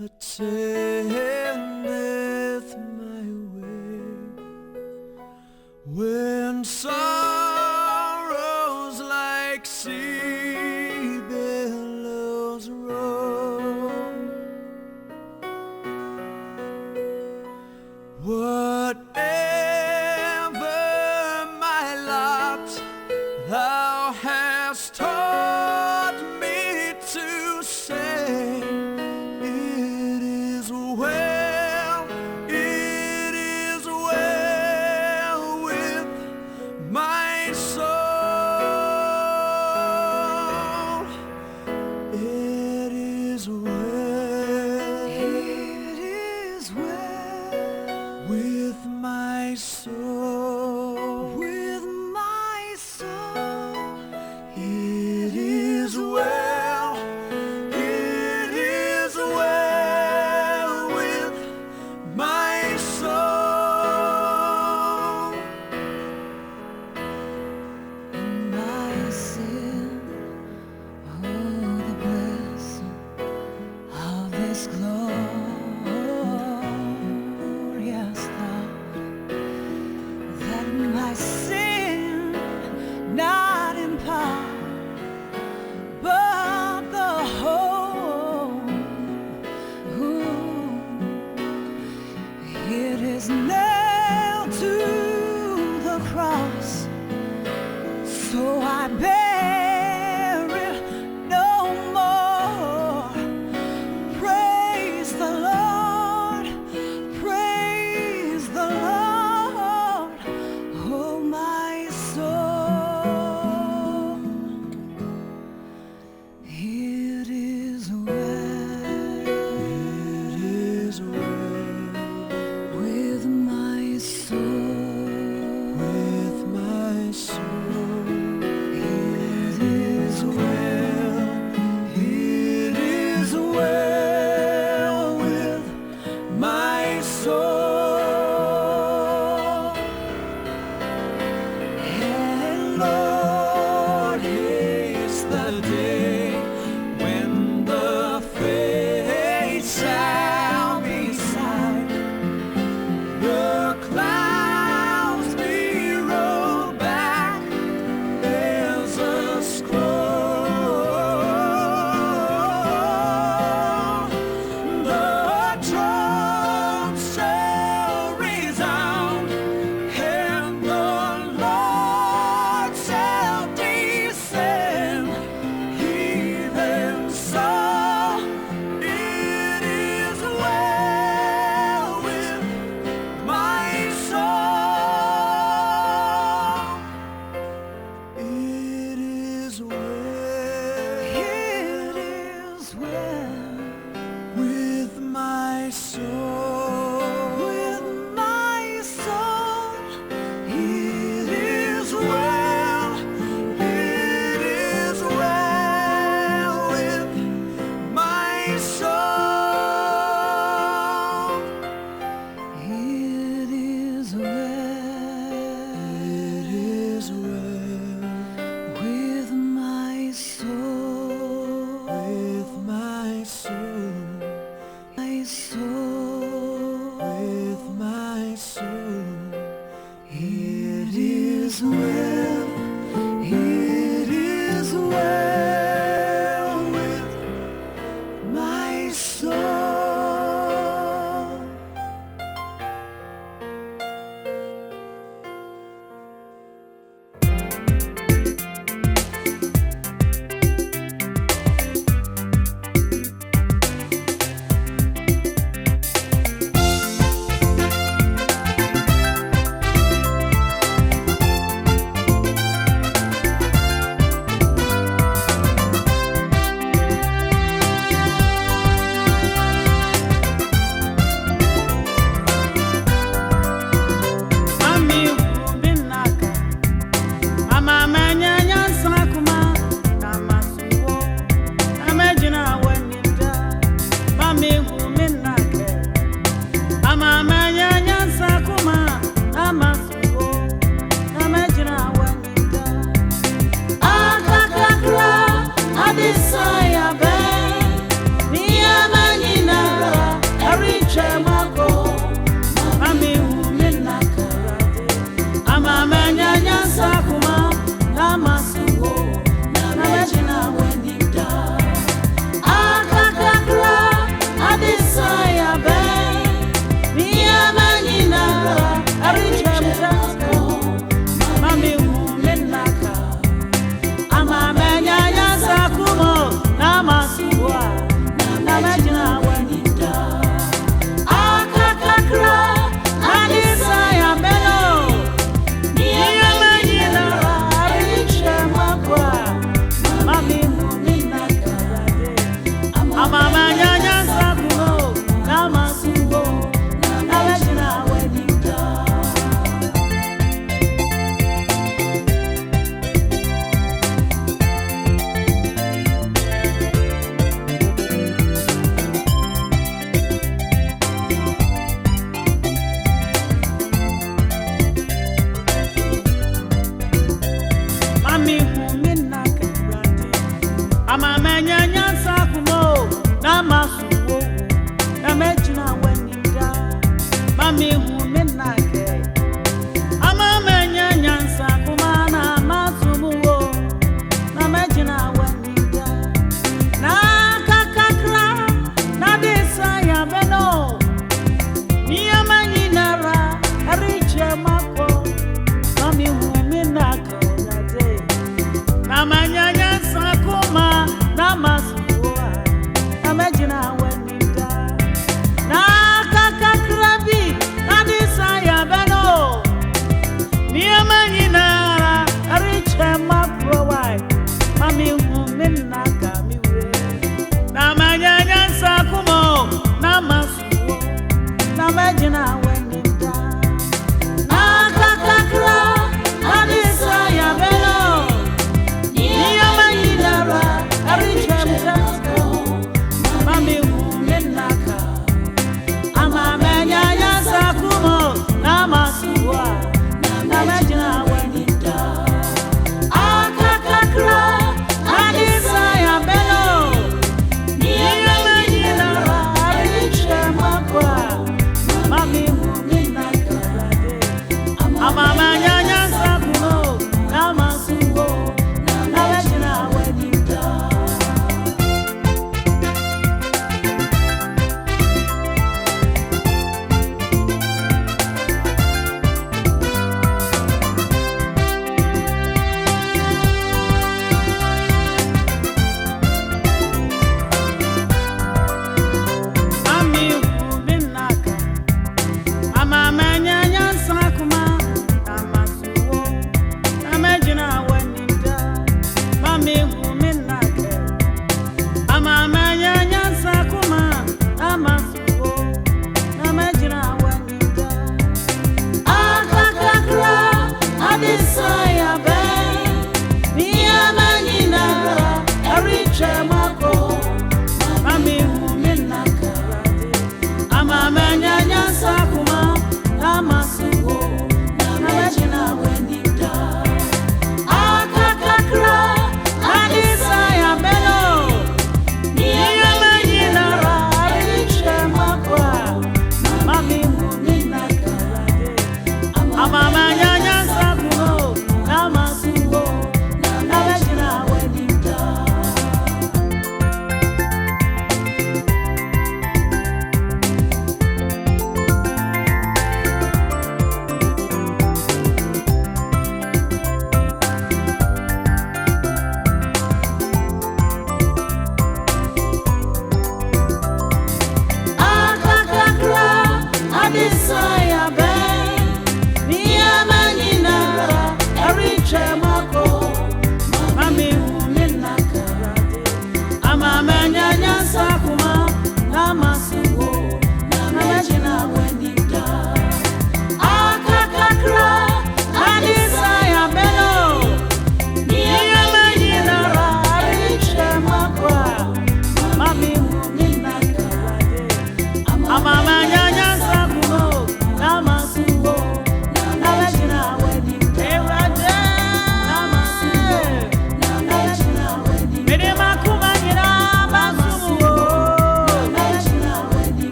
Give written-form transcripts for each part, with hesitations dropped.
attendeth my way. When sorrows like sea billows roll, whatever my lot, thou hast taught me to say, it is well with my soul. It is well with my soul. With my soul.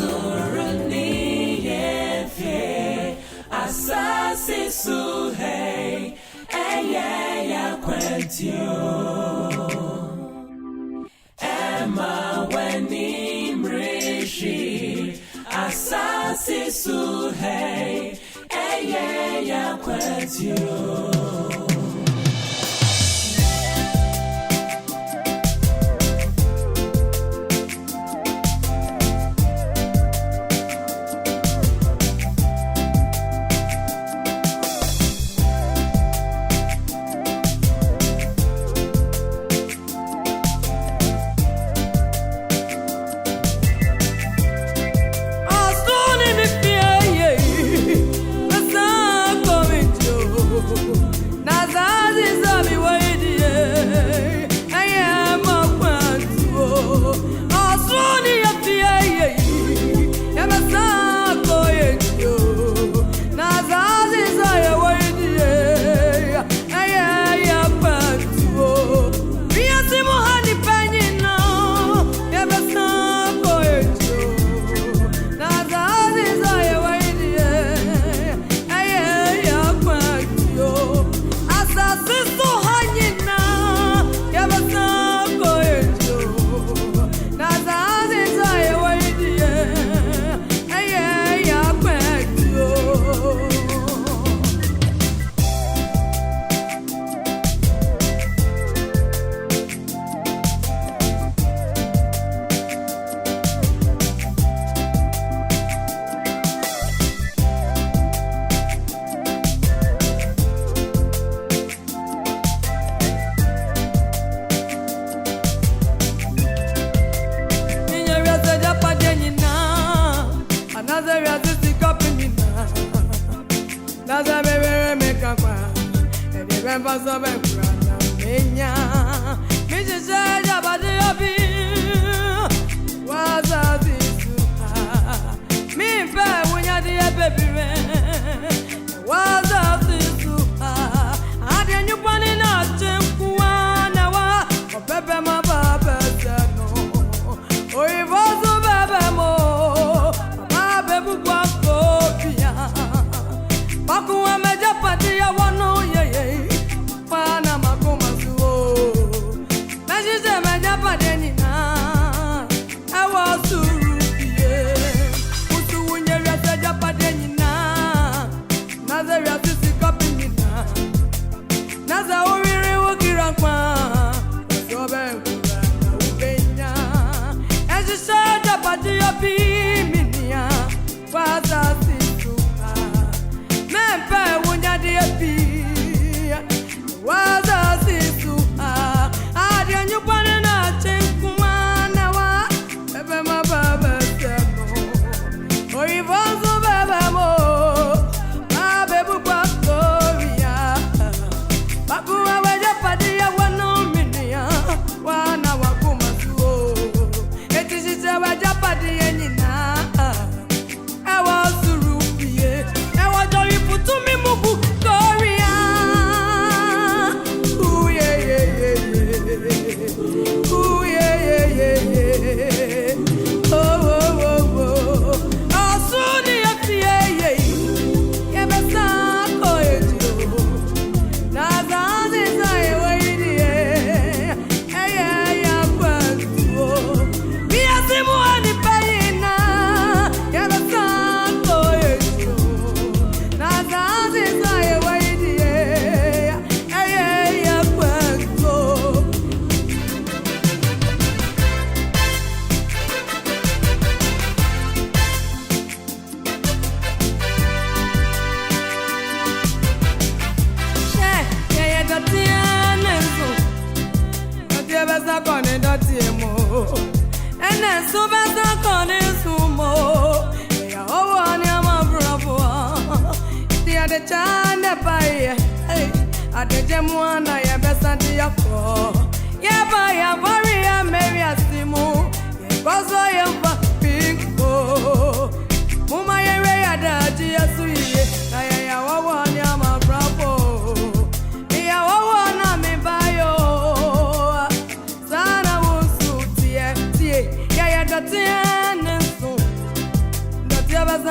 Suruni Yefye Asasi Suhei Eye Ya Kwentio Emma Weni Mrishi Asasi Suhei Eye Ya Kwentio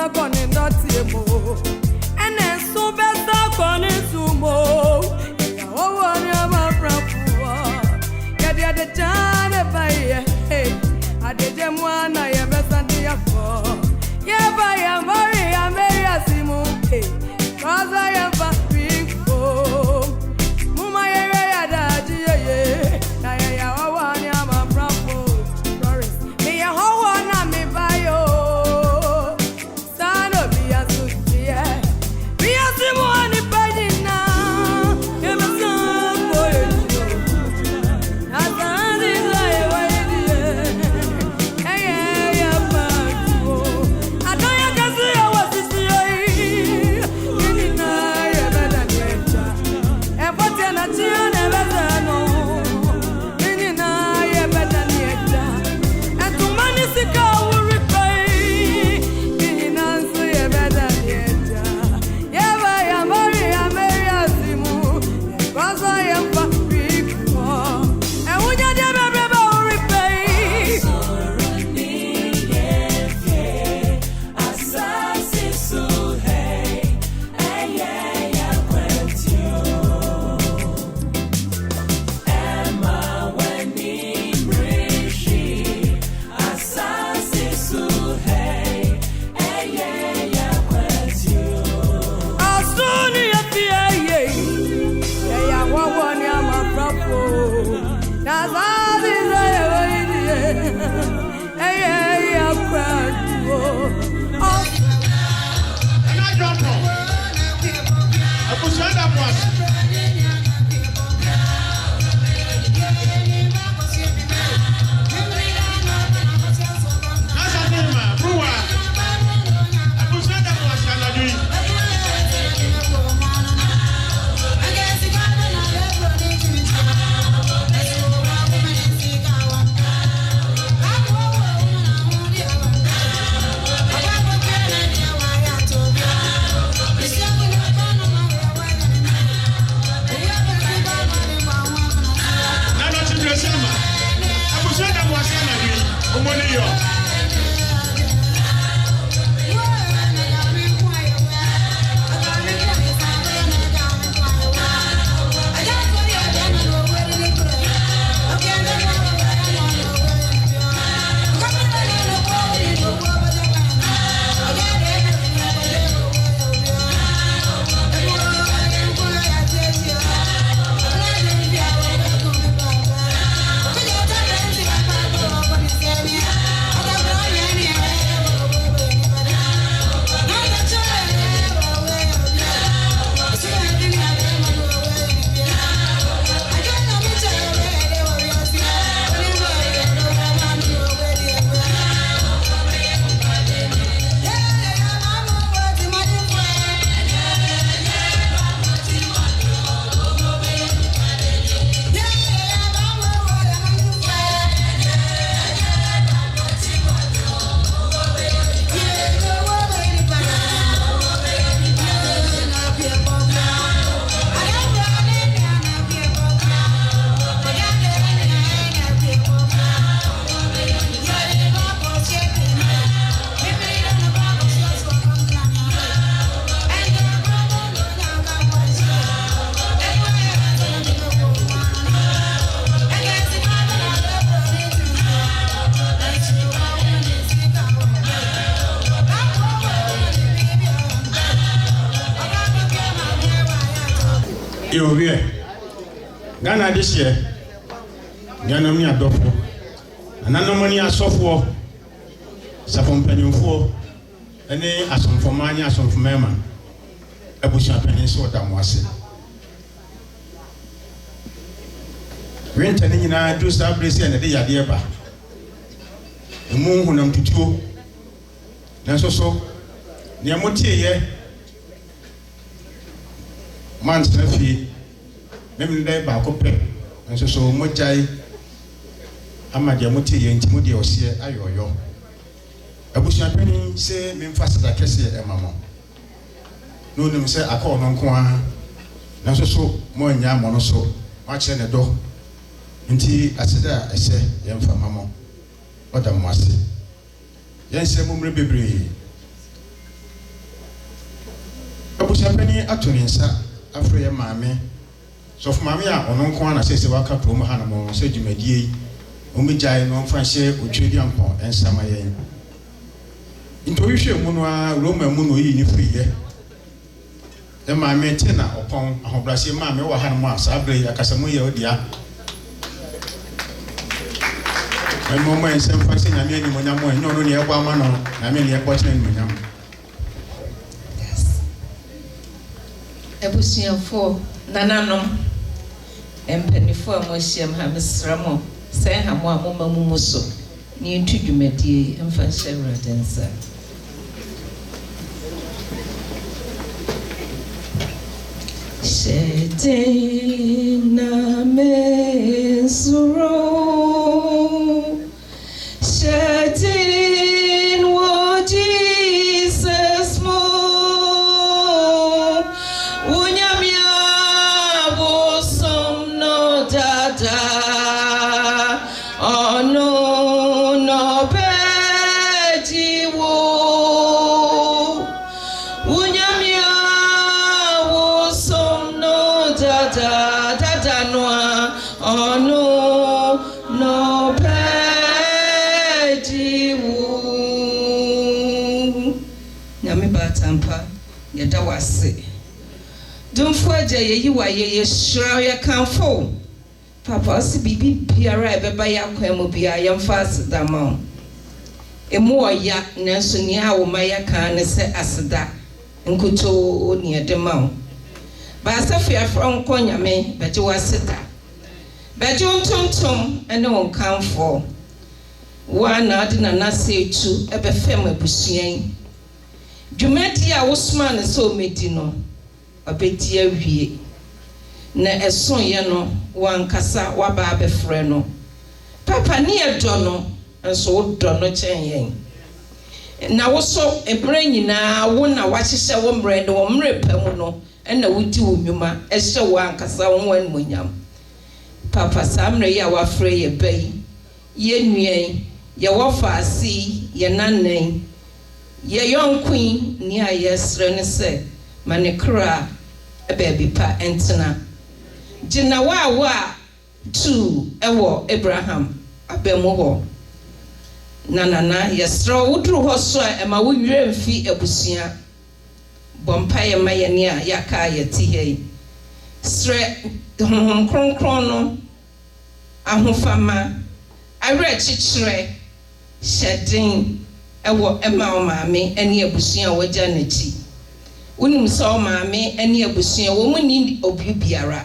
besa koni ndoti mo. Ene so besa koni sumo. Ya wo ni ama prafuwa. Ya dia de jane baye. Hey, adeje mwana ya besa ndiya fo. Ya ba ya mari ya meri asimu. Hey, cause I am for big fo. Muma ya da ji ye. Na ya wo ni ama prafuwa. Yo here. Ghana this year. Ghana me adofo. Anano money asofo. Safon penyumfo. Ene asomfo manya asomfo mema. Ebusha peninso damwase. Winter ni nyina do star place and dey yade ba. Emu hunam tutuo. Nanso so ne amotie ye man snafi mem dey ba ko pe. Nanso so mojai amade amotie ye ntimo de ose ayoyo. Abusha penin se memfa sada kese e mamo. No nim se akọ no nko a. Nanso so mo anya mo no so. Ma kire ne do. Nti aseda ese yemfa mamo. Oda mwase. Yense mumre bebre. abusuapani ato ne nsa afre ye maame so for maame a ono nko ana sese waka krom ha na mo se dwumadie omigyae no mfa hye otwedi ampon ensama yen into hwehwe mu no a roma mu no yi ni friye e maame te na opon ahobrase maame wa ha no a sabre akasamu ye odia emo mo ensem fa se nyame ani mo nyamo enyo no ne ebo ama no nyame ne ebo kyene ni nyamo. Ebusuafo nananom empanifo a mo hyiam ha mesramo sɛ ha mo a mo mamu so ne ntu dwumadie emfa hyɛ wradensa Shetina mesuro Shetin wo Jesus mo Unyamia wo som no dada Oh no no beji wo Unyamia wo som no dada dada noa Oh no no beji wo Nyami batampa yeda wase Dumfo aja yeyi wa ye shira ya kanfo Papa si bibi biara ebeba ya kwemu bia yemfa aseda ma emu oya nanso ni a wo ma ya kan ne se aseda nkoto oni edema ba asafu ya from konyame beje waseda beje ontontom ene won kanfo wa na ade na nase etu ebe fem abusuan dwumadi a wosma ne so medi no abedi awie na eson ye no wankasa waba abefre no papa ne edo no enso wodo no chen yen na woso ebre nyina wo na wahyehye wo mre ne wo mre pam no na wodi wo nwuma ehye wankasa wo wan monyam papa samre ya wafre ye bai ye nuen ye wofa asi ye nanan ye yonkun ni ayesre ne se manekra baby pa entena jina wa tu ewo Abraham abemu ho nanana yesro wudru ho so ema wo wire mfi abusua bompa ye mayane a yaka yeti hei sre kronkron no ahofama awe chichire shedin ewo ema o maame ene abusua wagya nachi unim so maame ene abusua wo muni obi biara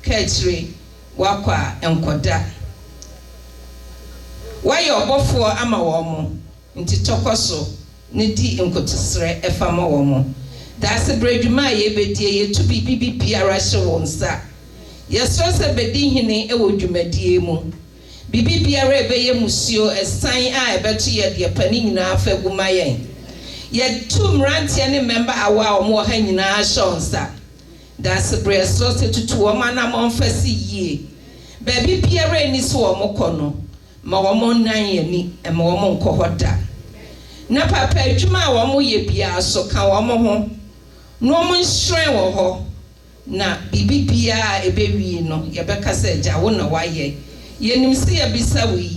kachire wakwa enkoda waye obofo ama wo mo nti tokoso ne di nkotosre efama wo mo da se bredwuma ye bedie ye tu bibi biara hye wonsa yeso se bedi hene ewo dwumadie mu bibi biara ebeye musuo esan a ebeto ye de pani nyina afaguma yen ye tu mrantie ne member awa omo ha nyina shonsa da se breso se tutu wo mana mo mfasi yie baby biara ni so wo mokono ma wo mo nan ye ni e ma wo mo nkohoda na papa adwuma wo mo ye bia so ka wo mo ho no mo nhre wo ho na bibi bia ebewi no ye beka se ja wo na waye ye nim se ye bisa wi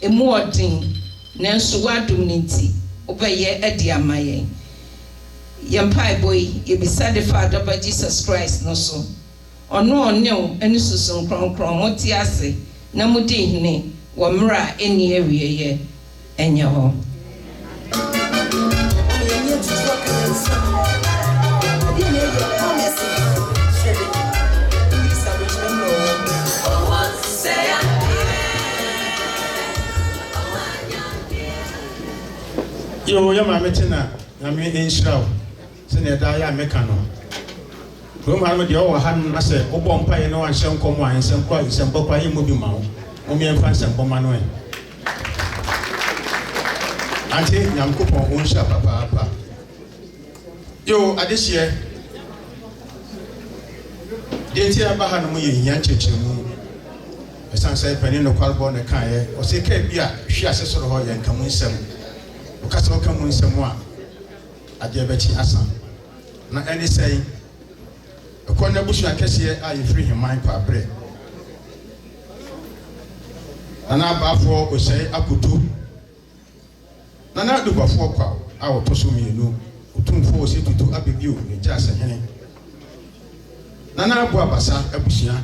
emu odin nanso wadum nti obeye edi amaye yempai boy ye bisa the father by Jesus Christ no so ono onyo eni susun kronkron moti ase na mudi hene wo mra eni awieye enye ho yo ya maame tena na me enshiraw se ne da ya meka no Roma no de o han na se obo mpa ye no anhye nkomo ansem kwa nsem bokwa ye mobi ma wo o me mfa nsem boma no e ante nyankopon o nhya papa yo adehye de ti aba ha no mo ye nya nchechemu esan sai pani no kwalbo ne kan ye o se ka bi a hwe asesoro ho ye nkamu nsem o ka se o kamu nsem a ade bechi asa na ɛne sɛn ɛkɔ na busua kɛseɛ a yɛfiri Heman Kwabre nana abaafo Osei akoto nana adubafoɔ kwa a wɔtɔ so mmienu otumfo Osei Tutu abebio ne gya asɛhene nana abo abasa abusua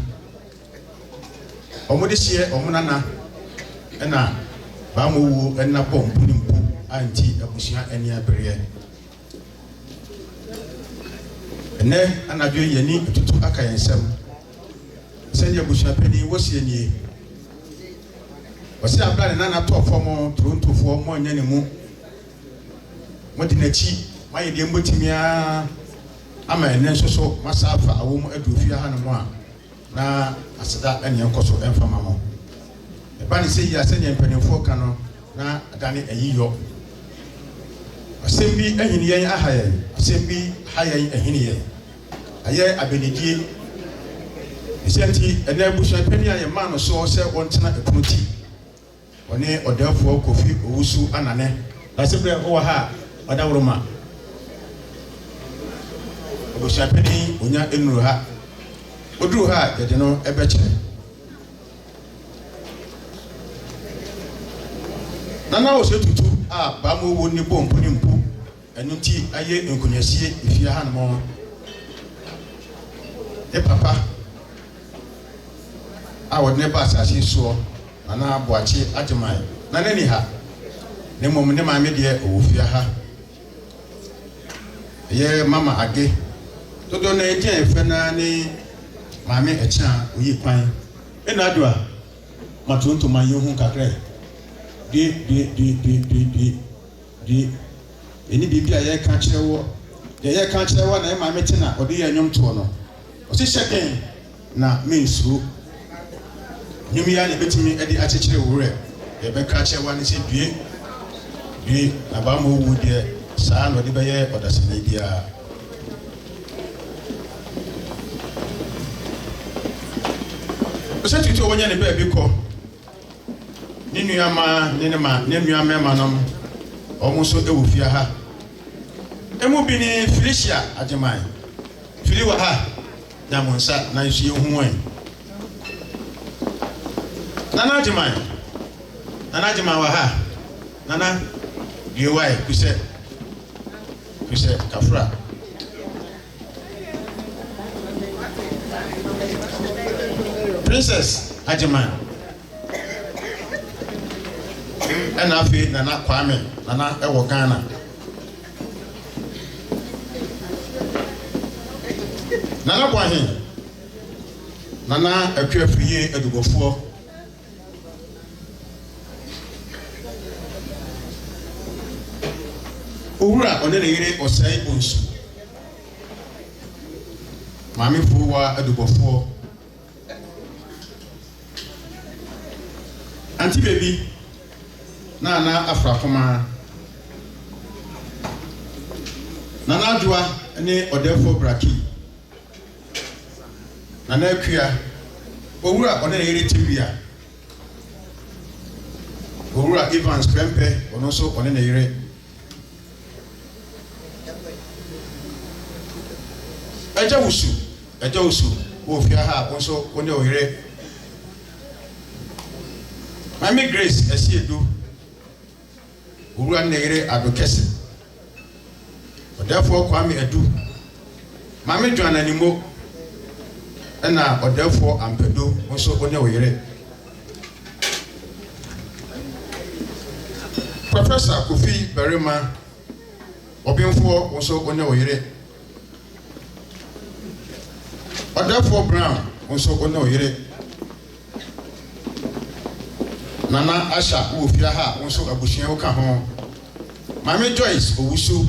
ɔmo de hyɛ ɔmo nana ɛna baamo wuo ɛna bɔ mpunimpu anti abusua ani abereɛ ɛnɛ anadwo yɛni Tutu aka yɛn nsɛm sɛnea abusua panyin wɔsie nie wɔsi abla ne nana tɔ fɔm torontofoɔ mo anya ne mu mo di n'akyi mayɛ deɛ mbotimia ama ɛnɛ nso so masa afa awom adufia ha no mo a na aseda ɛne nkɔ so ɛmfa ma mo ɛba ne sɛ yi asɛnea mpanimfoɔ ka no na adane ayiyɔ asɛm bi ahini yɛn aha yɛn asɛm bi ha yɛn ahini yɛn ayɛ abenidie ɛsɛnti ɛnɛ abusua panyin a yɛma no so sɛ wɔntena ɛpono ti ɔne ɔdafoɔ Kofi Owusu anane asɛbrɛ ɔwɔ ha ɔdaworoma abusua panyin onya enuru ha oduru ha yɛde no ɛbɛkyerɛ nana Osei Tutu a baamo wo ne bɔ mpunimpu ɛno nti ayɛ nkonyasie efia ha no mo e papa a wɔde ne ba asase soɔ nana aboakye agyeman na nani ha ne mmom ne maame deɛ ɔwɔ ha ɛyɛ mama age dodo na ɛgye ɛfɛ na ne maame ɛkyɛ a oyi kwan ɛna ado a matontoma yɛ ho kakra de ɛni biribi a yɛka kyerɛ wɔ yɛyɛ ka kyerɛ wɔ na maame te na ɔde yɛ nnwom toɔ no ɔsi hyɛkɛn na mensuro nnwom yi a na ɛbɛtumi ɛde akyekyere wurɛ yɛbɛka kyerɛ wɔ ne sɛ due na baama owu deɛ saa na ɔde bɛyɛ ɔdasani biara Osei Tutu wɔnyɛ ne baabi kɔ ne nuama ne nuamɛma nom ɔmo nso ɛwɔ fie ha emu bi ne Felicia agyeman fili wɔ ha nyamonsa na nso yɛ hu wɔn nana agyeman wɔ ha nana deɛwae kusɛ kafra Princess agyeman ɛna afei nana Kwame nana ɛwɔ Ghana nana bɔhin nana atwa afie adubofoɔ owura ɔne ne yere Osei Onsu maamefoɔ wa adubofoɔ anti baby nana afrakoma nana adwa ne ɔdɛfoɔ braki nana akua owura ɔne ne yere Tibia owura Evans Pempe ɔno nso ɔne ne yere Agya Wusu wo fia ha nso ɔne oyere Mami Grace Esiedu owura ne yere Adokese ɔdɛfoɔ Kwame Edu Mami Joanna Nimo ɛna ɔdɛfoɔ Ampedo nso ɔne oyere Professor Kofi Berima ɔbɛnfoɔ nso ɔne oyere ɔdɛfoɔ Brown nso ɔne oyere Nana Asha wo fia ha nso abusua wo ka ho Mami Joyce Owusu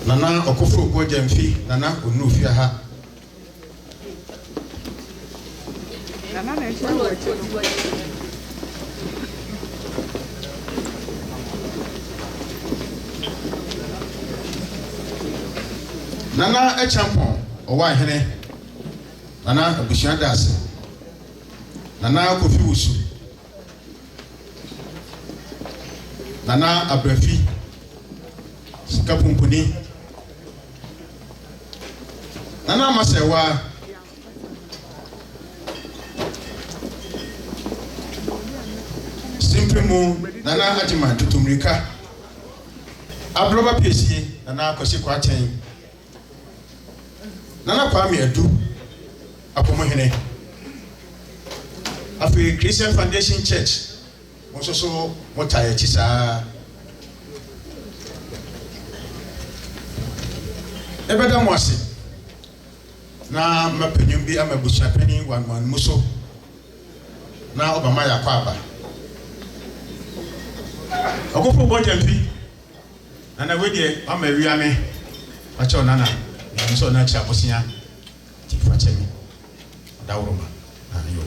Nana Okofro Gwajamfi Nana Onu fia ha Nana na Echampon owa hene Nana abusua dase Nana Kofi Wusu, Nana Abrafi, Sikapumpuni, Nana Masewa, Simple Nana Ajima Tutumrika, Abroba PC, Nana Kosi Kwaten, Nana Kwame Edu, Apomohene. Afi Christian Foundation Church, also Motaya Chisa. Ebeda Mwasi. Na mapenyumbi ama bushapeni wan muso. Na Obama ya kwaba. Okopo bojampi. Nana wedie ama wiame. Acho nana. Muso na cha bosinya. Tifachemi. Dawroma. Ayo.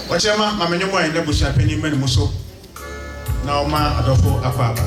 Wachema mamenyomo ya ile bushapeni meni muso. Na oma adofo akwaba.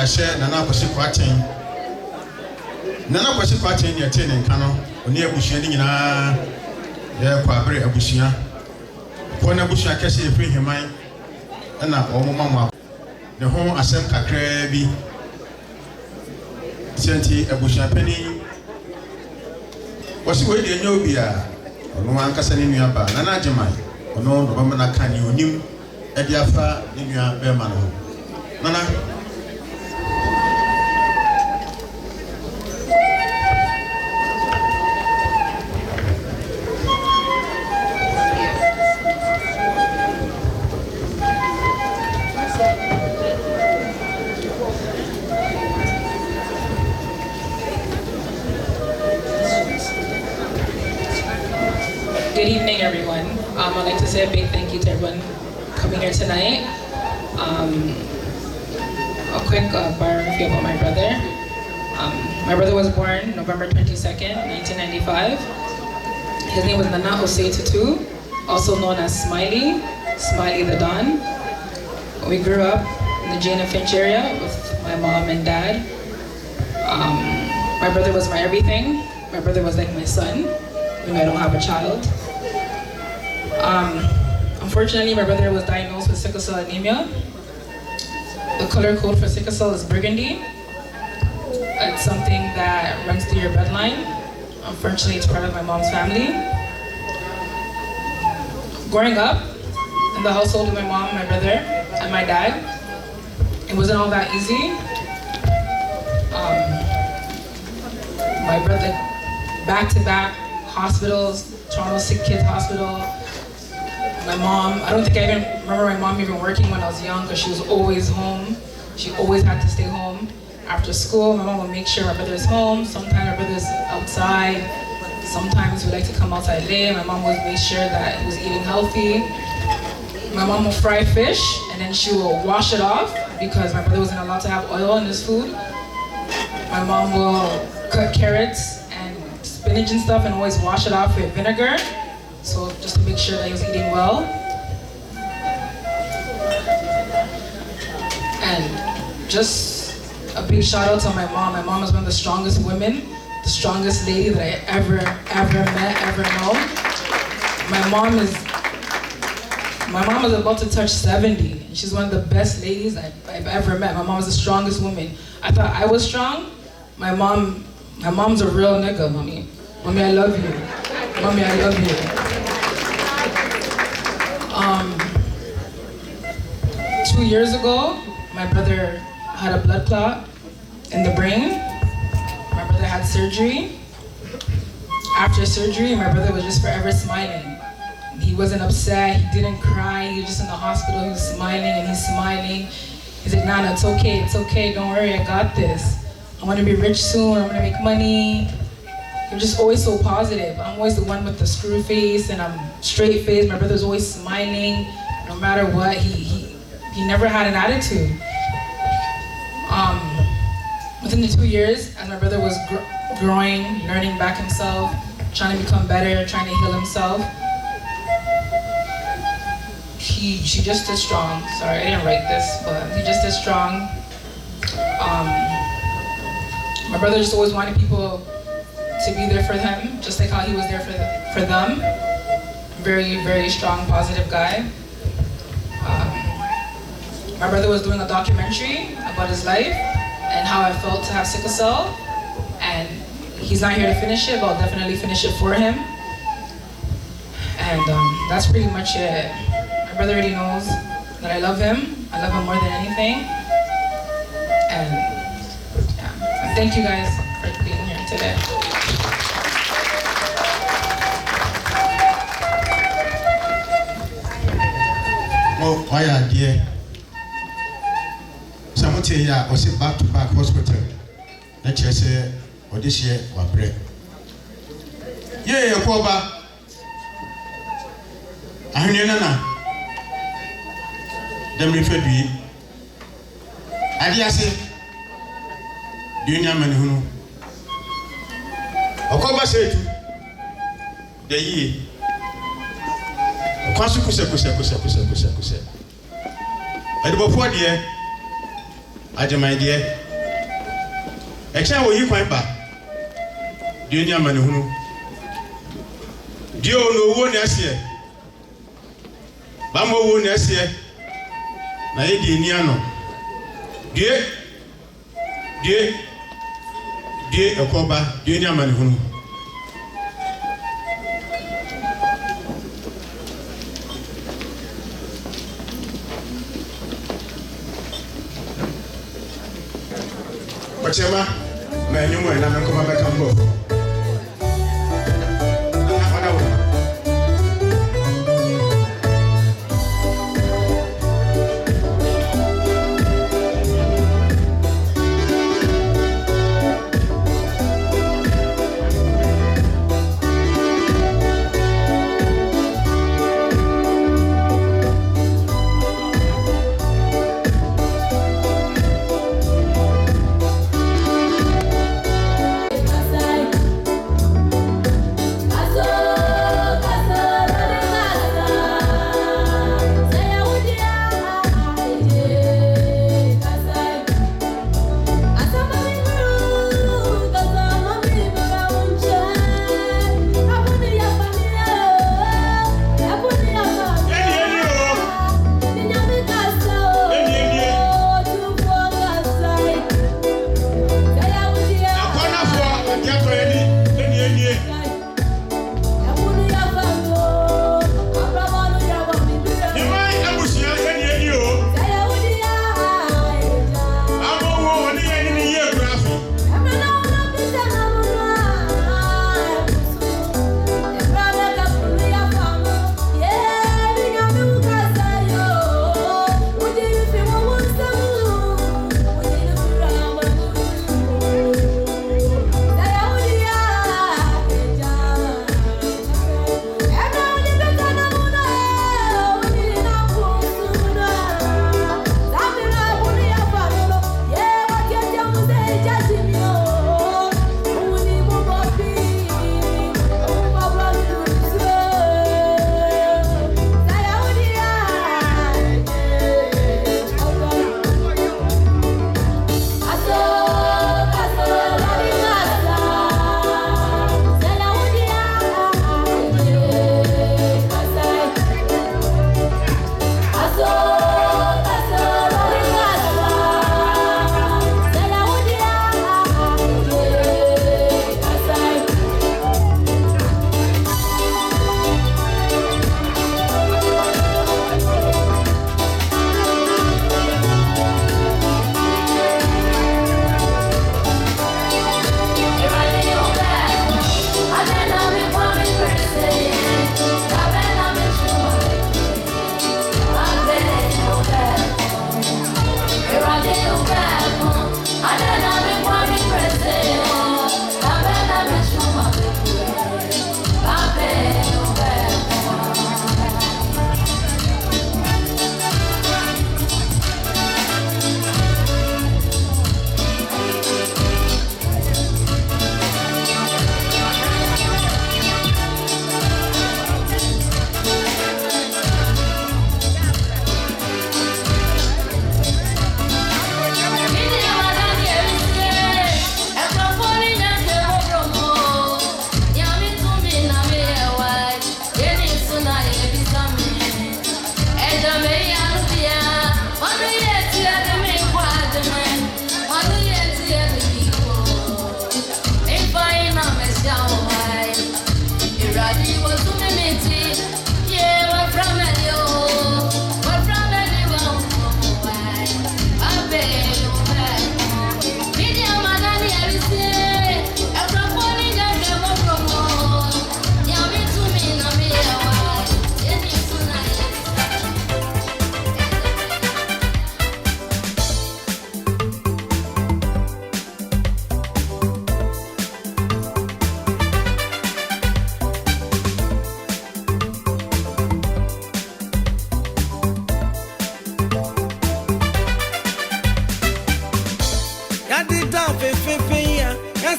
share Nana Kwasi Kwatin. Nana Kwasi Kwatin, your tin and cano, or near Bushian, there, Quabre Abusia. Pona Busha Cassie, free him, and now, oh, Mamma. The home Assem Cacrebi Senti Abusia Penny was waiting no beer, or no one Cassani Yaba, Nana Jamai, or no woman I can you knew Ediafa in your Bermano. Nana. Good evening, everyone. I'd like to say a big thank you to everyone coming here tonight. A quick biography about my brother. My brother was born November 22nd, 1995. His name was Nana Osei Tutu, also known as Smiley, Smiley the Don. We grew up in the Jane and Finch area with my mom and dad. My brother was my everything. My brother was like my son, when I don't have a child. Unfortunately, my brother was diagnosed with sickle cell anemia. The color code for sickle cell is burgundy. It's something that runs through your bloodline. Unfortunately, it's part of my mom's family. Growing up in the household with my mom, my brother, and my dad, it wasn't all that easy. My brother, back-to-back hospitals, Toronto Sick Kids Hospital. My mom, I don't think I even remember my mom even working when I was young because she was always home. She always had to stay home. After school, my mom would make sure my brother's home. Sometimes my brother's outside. Sometimes we like to come outside late. My mom would make sure that he was eating healthy. My mom will fry fish and then she will wash it off because my brother wasn't allowed to have oil in his food. My mom will cut carrots and spinach and stuff and always wash it off with vinegar. So just to make sure that he was eating well. And just a big shout out to my mom. My mom is one of the strongest women, the strongest lady that I ever met, ever known. My mom is about to touch 70. She's one of the best ladies I've ever met. My mom is the strongest woman. I thought I was strong. My mom's a real nigga, mommy. Mommy, I love you. Mommy, I love you. 2 years ago, my brother had a blood clot in the brain. My brother had surgery. After surgery, my brother was just forever smiling. He wasn't upset, he didn't cry, he was just in the hospital, he was smiling and he's smiling. He said, Nana, it's okay, don't worry, I got this. I want to be rich soon, I'm gonna make money. He was just always so positive. I'm always the one with the screw face and I'm straight face. My brother's always smiling, no matter what. He never had an attitude. Within the 2 years, as my brother was growing, learning back himself, trying to become better, trying to heal himself, she just as strong. Sorry, I didn't write this, but he just as strong. My brother just always wanted people to be there for him, just like how he was there for them. Very, very strong, positive guy. My brother was doing a documentary about his life and how I felt to have sickle cell. And he's not here to finish it, but I'll definitely finish it for him. And that's pretty much it. My brother already knows that I love him. I love him more than anything. And yeah, thank you guys for being here today. Oh, why are dear? Someone ya was it back to back hospital. Let's say, or this year, or break. Yeah, Koba. I hear Nana. Them referred me. I did say, do you know who? Okoba said, the ye. Kusa. And before the Aje my dear. E cha wo yi kwan ba. Die ni amane hunu. Die o no wo ni ase. Ba mo wo ni ase. Na ye die ni ano. Die ekoba, die ni amane hunu. Wachema, menyumo na mekoma bekambo.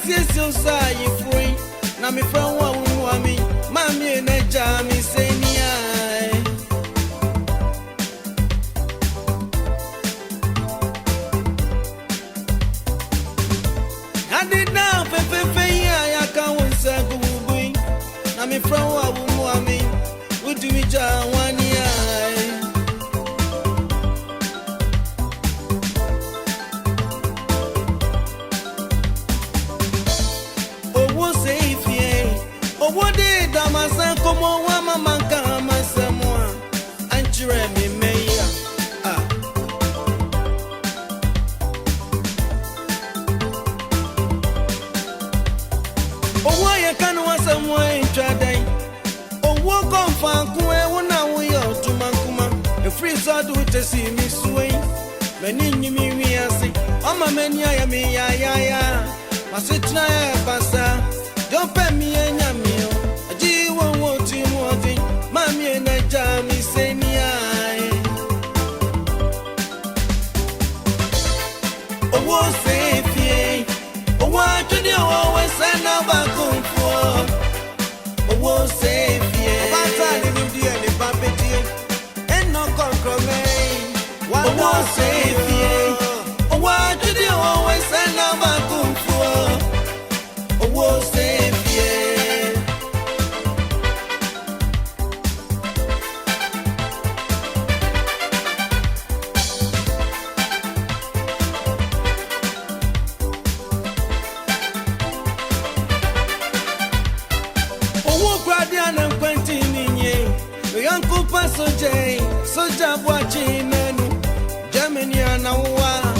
Sister say you free. Na me friend wa wu mi. Mami na ja mi say ni ai. did now, I can't say good. I'm a friend of me. Would you be 1 year? Oh, what's safe, yeah? Oh, what did Damasa come on, Mamma come as someone? And Jeremy Mayer. Oh, why I can't want someone today? Oh, walk on Fankuwe, when I will to Mankuma. A free side to see me swing. Many me, I see. I'm a man, ya. My sitna passa. Don't pay me any meal. A G won't want you more thing. Mammy and I jam me say me. Oh, what's safe, yeah? Oh, what do you always send about going for? Oh, what's safe, yeah? About time you do any puppet, and no compromise. Oh, what's safe, yeah? Oh, what do you always send about going for? Oh, what's safe, yeah? And continue, the uncle Paso J, Soja watching menu, Germany and Awa,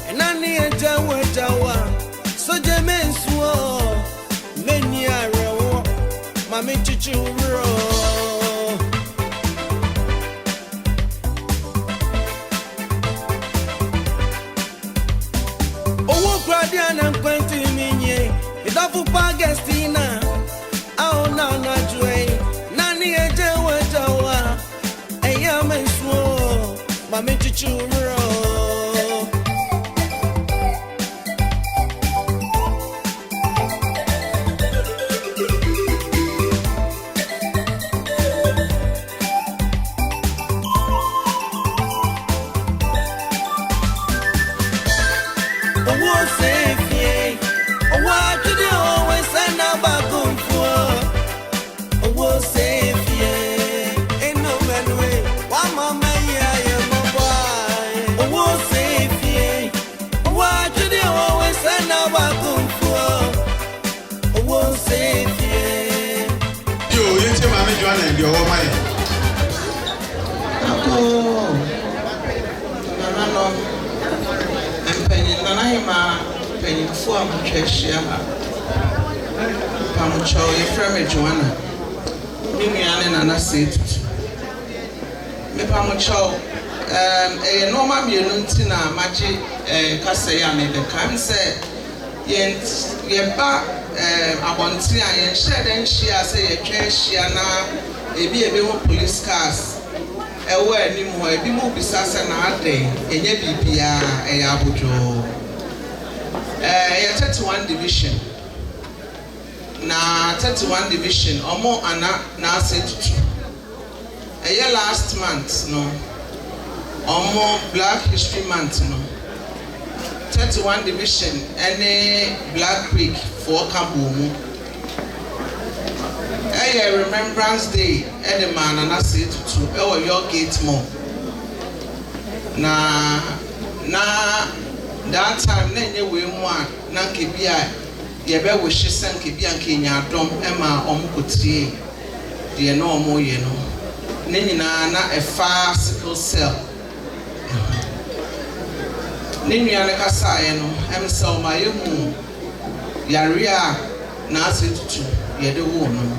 and Annie and Jawa, Soja men swore, many are raw, Mammy Chichu raw. Oh, Guardian and continue, the double Pagastina. Oh, no, not you. Nani a jawa, a yam and swore, Mammy Chichuro. Oh, what's safe, yeah? Oh, what do you always send about going for? Oh, what's safe, yeah? Ain't no man way. One mama, yeah, my boy. Oh, what's safe, yeah? Oh, what do you always send about going for? Oh, what's safe, yeah? You tell Mammy John and your money. Oh, no. I'm penny for Cheshire. Pamucho, your friend Joanna. Mimian and I said, Me Pamucho, a normal Muntina, Machi, Cassia, made the can say, Yen back, Abontia, and shed and she, I say, a Cheshiana, a be a bit of police cars. A word anymore, a bit more besides an art day, a Yabipia, a Abujo. 31 division. Na 31 division, or more, and now say Tutu. A year last month, no, or more Black History Month, no. 31 division, any Black Creek for Kabumu. A Remembrance Day, any man, and I say Tutu, or your gate more. That time, Nenny Wimwa, Nankibia, Yebe wishes and Kibia Kenya, Dom Emma Omkutri, the normal, you know. Nina, a far sickle cell. Nina Casayano, I'm so my moon. Yaria, Nasi to Yede woman.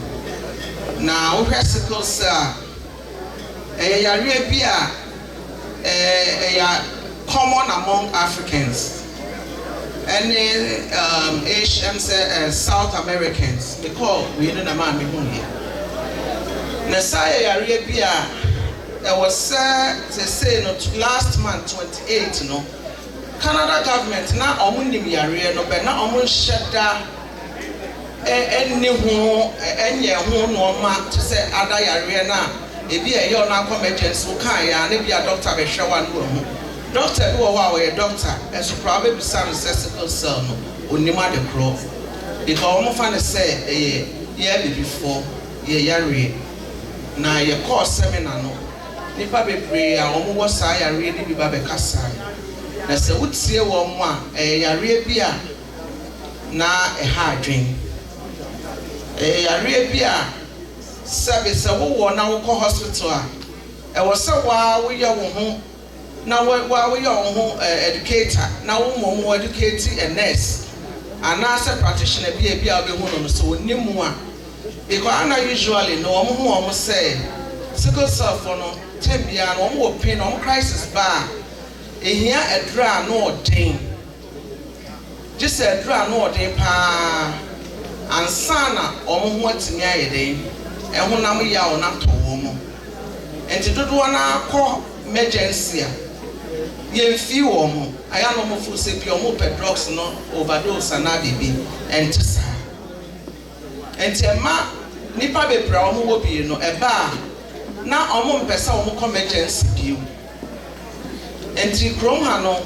Now, sickle cell. A Yaria Bia, a common among Africans and Asian South Americans because we didn't a man here. Nasaya Arabia, there was to say not last month 28, no Canada government now omunim yare no be na omun sheda enni ho enye ho no ma to say ada yare na ebi e yo na emergency kan ya na bia doctor be hwe wan wo ho. Doctor who are a doctor, as probably some sickle cell. onima de kro because omo fa ne say yeah before yeah yare na ye course seminar no nipa bebre a omo wo sa yare ni bi ba be kasa na se wutie wo mo a yare bi a na ha adwen yare bi a sabe se wo na wo hospital a wo se wo ye wo ho na wo ye wo ho educator na wo mo educate a nurse and as a practitioner be a be hu no so nimu a because ana usually no omo hu omo say sickle cell for no tebia no omo pain omo crisis ba ehia edra no odin just edra no odin pa ansana omo hu atimi ayeden ehu nam ya o na to wo mo enti dodo na akọ emergency a yemfi wo mo aya no mo fu se bi omo pe drugs no overdose na bibi enti sa enti ma nipa bebra omo wo bi no eba na omo mpesa omo emergency bi enti krom ha no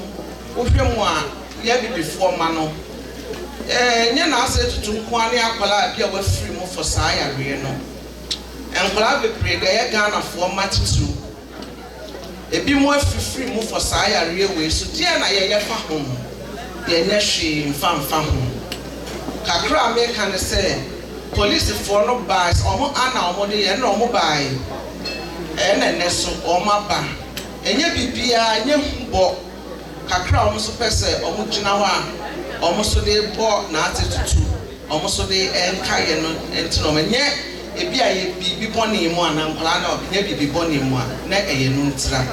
wo hwem a ya bi before ma no nya na ase tutu nko ane akwala bia wa free mo for saa yare no enkwala bebre ga ya Ghana for matitu ebi mo free mo for saa yare we so dia na ye fa ho ye nya hwe mfa ho kakra America ne say police for no buys omo ana omo de ye na omo buy ene so omo ba enye bibia nye mbo kakra omo so pese omo gina ho a omo so de bo na atetutu omo so de enka ye no entino menye ebi aye bibi boni mu ana nkwala na obinye bibi boni mu a na eye no ntira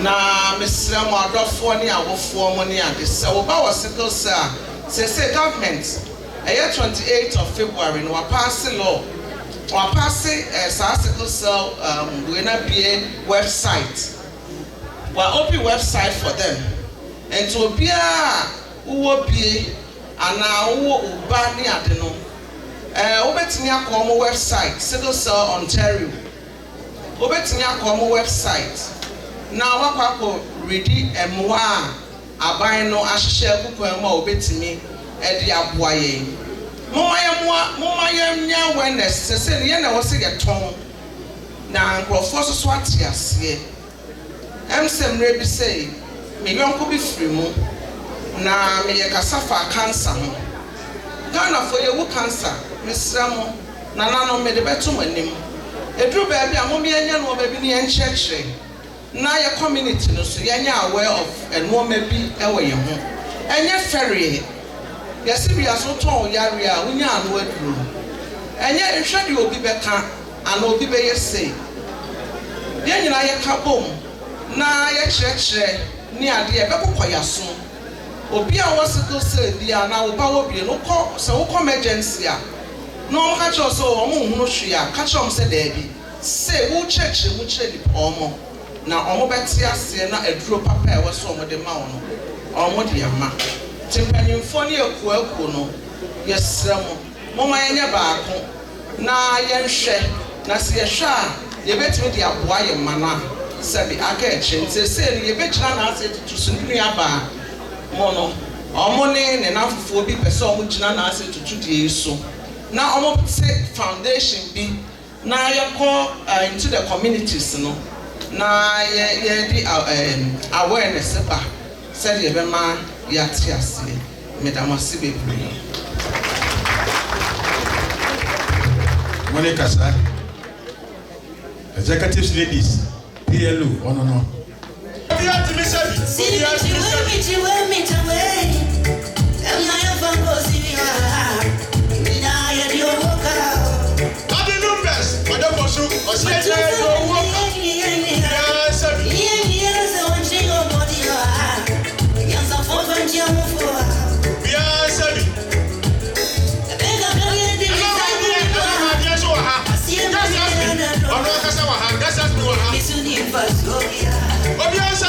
na mesra mo adofo ne awofo mo ne ade se wo ba wo sickle cell say government 28th of February no pass law or pass sickle cell we na be website we open website for them and to be wo be ana wo uba ne ade no obetini akọ mo website sickle cell Ontario obetini akọ mo website na wakwako ready emwa aban no ahyehyɛ akukwan mu a obetimi edi aboaye momaya nya awareness sese ne na wose ye ton na nkrofo so ate ase emsemre bi sei me yonko bi firi mu na me ye kasafa cancer ho Ghana for ye wo cancer mesra mo na nano me de beto manim edru ba bia mo me anya no ba bi ne enchechre na ye community no so ye nya aware of enoma bi ewo ye ho enye ferry yesi bi aso ton yare a wonya anu aduro enye nhwe de obi beka ana obi be yesi ye nyina ye ka bom na ye kyerɛkyerɛ ni ade e be kokoya so obi a wasickle cell dia na wo ba wo bi no kɔ se wo emergency a no mo ka kyerɛ so o mo hu no hwe a ka kyerɛ mo se da bi se wo kyerɛkyerɛ mu kyerɛ di omo na omo beti ase na aduro papa e wo so omo de ma wo no omo de ama timpanyimfo ne akuaku no yesra mo ma yenye baako na yenhwɛ na se yehwɛ a yebetimi de aboa ye mana sabi aka echinse se ne yebetira na ase tutu nua ba mo no omo ne nafofo bi pese omo gina na ase tutu de so na omo se foundation bi na yekɔ into the communities no na ye di awareness ba said ye be ma yati ase madam asibebre Monica sir executive ladies PLO no Obiansa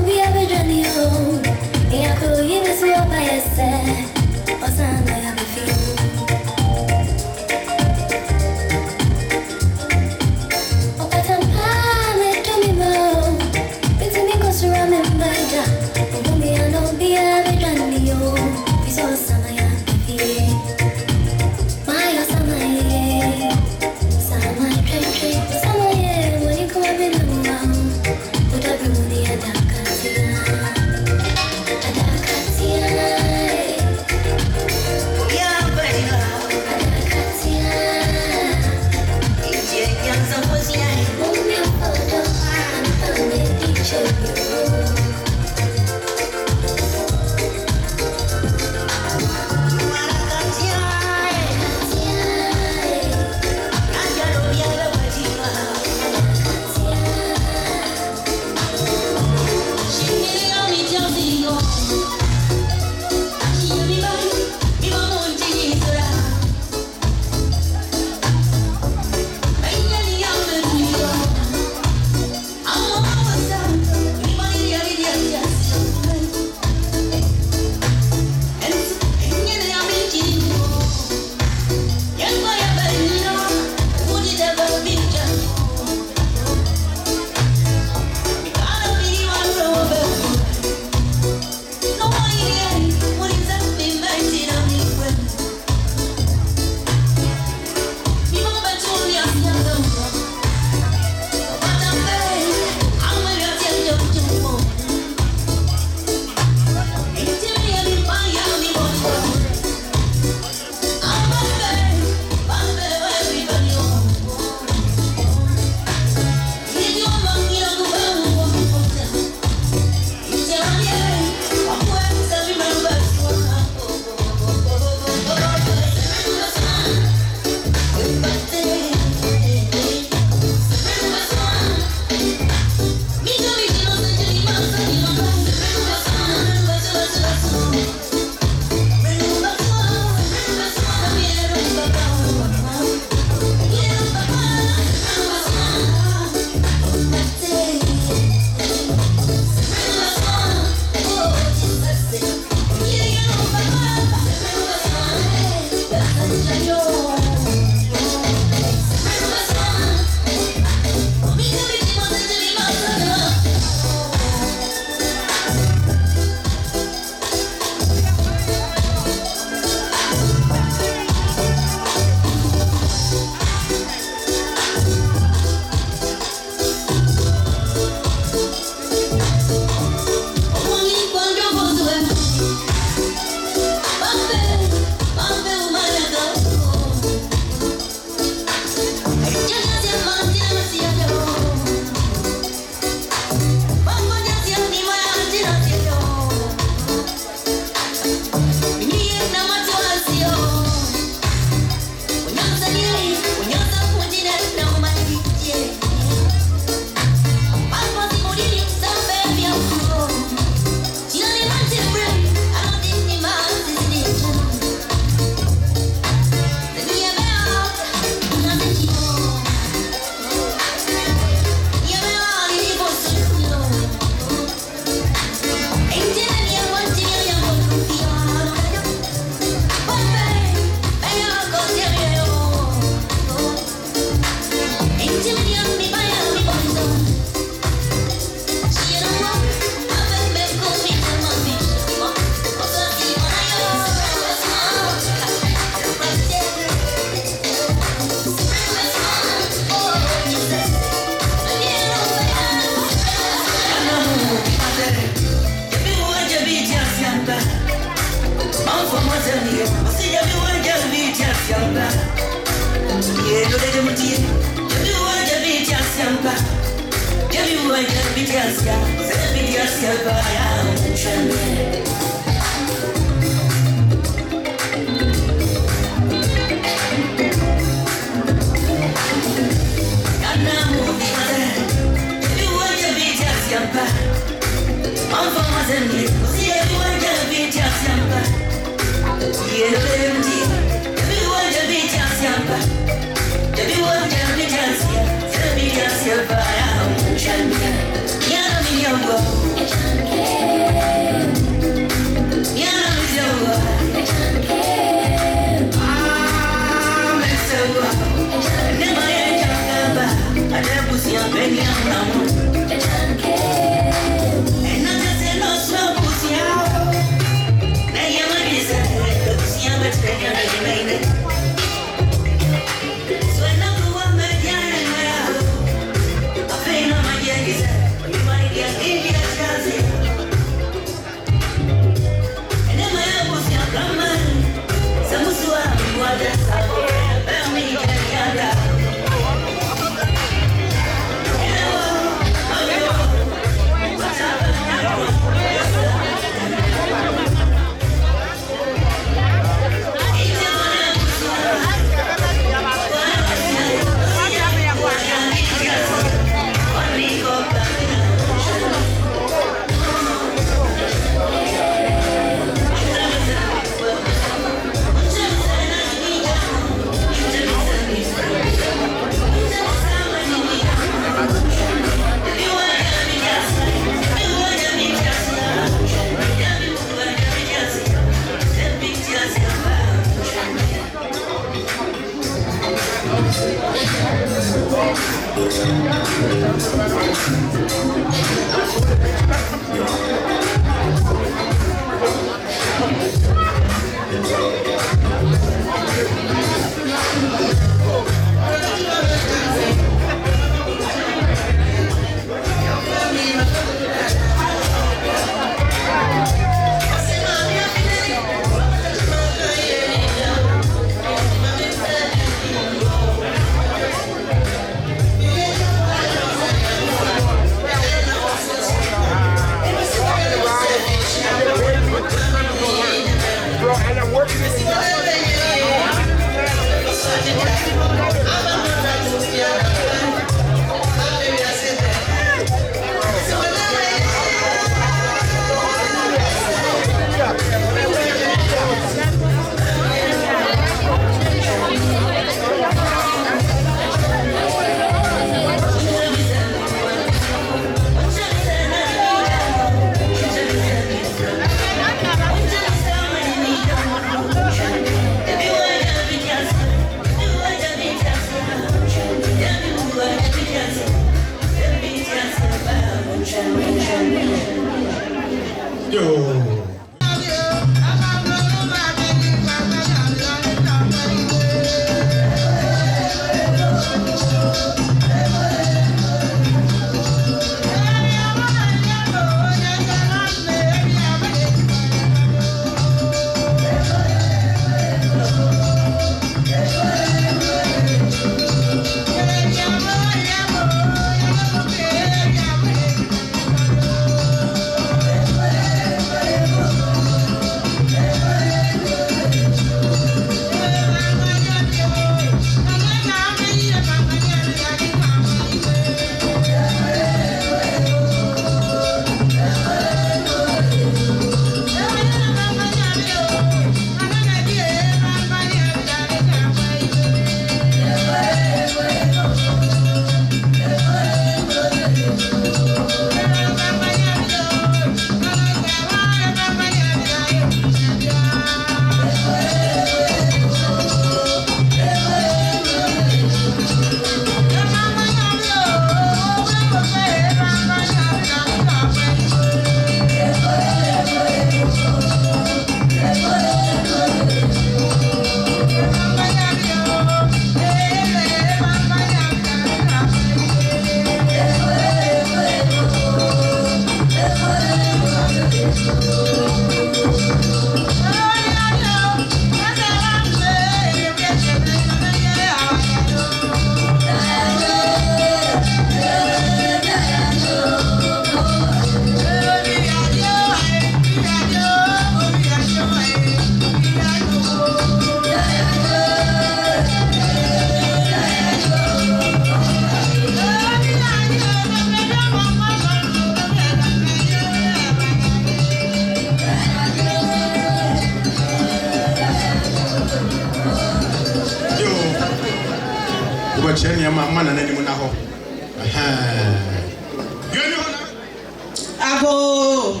Ago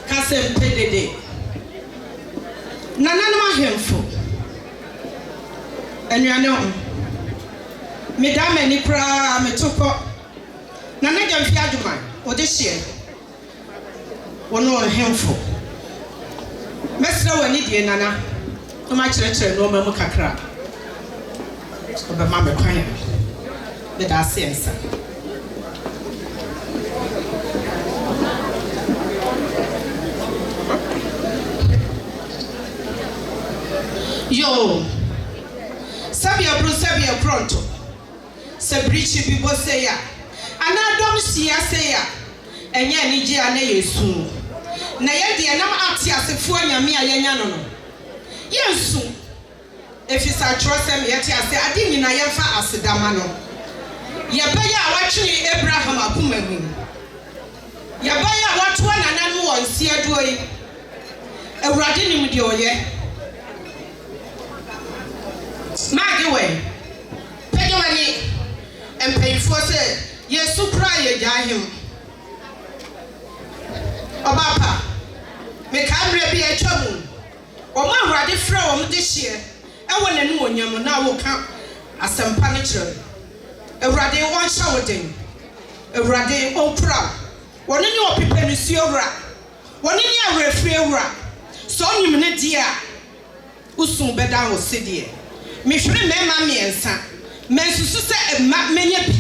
Kasem Pedede Nananuma hemfo Enuano Medame ni kra metoko Nanaja mfi aduma odehye wono hemfo Mesra wani die nana no ma kyerɛkyerɛ no ma mu kakra Oba ma me kwan me da sensa Yo Sabia bro sabia pronto Sabrichi bibo seya Anadom siya seya Enye nije ane Yesu Na yedi enam ati asefo nyame ayenya no no Yesu Efisa trosem yeti ase adi nyina yemfa asedama no Yebaya awatwe Abraham akumagum Yebaya awatwa nananu wonsi aduoyi Awurade nim de oye Magiwe Pejewani empayfo se Yesu kra ye jahim Obapa me kamre bi atwamu Oma Awurade fra wo de hye e wonanu onyam na wo ka asempa ne kyerɛ Ewurade wɔn hyɛ wo den Ewurade ɔmpra wɔne ne ɔpepa ne suo wura wɔne ne awerɛfiri wura so onyim ne die a usun bɛda wo sedie mehwere mɛma miɛnsa mɛnsusu sɛ menya bi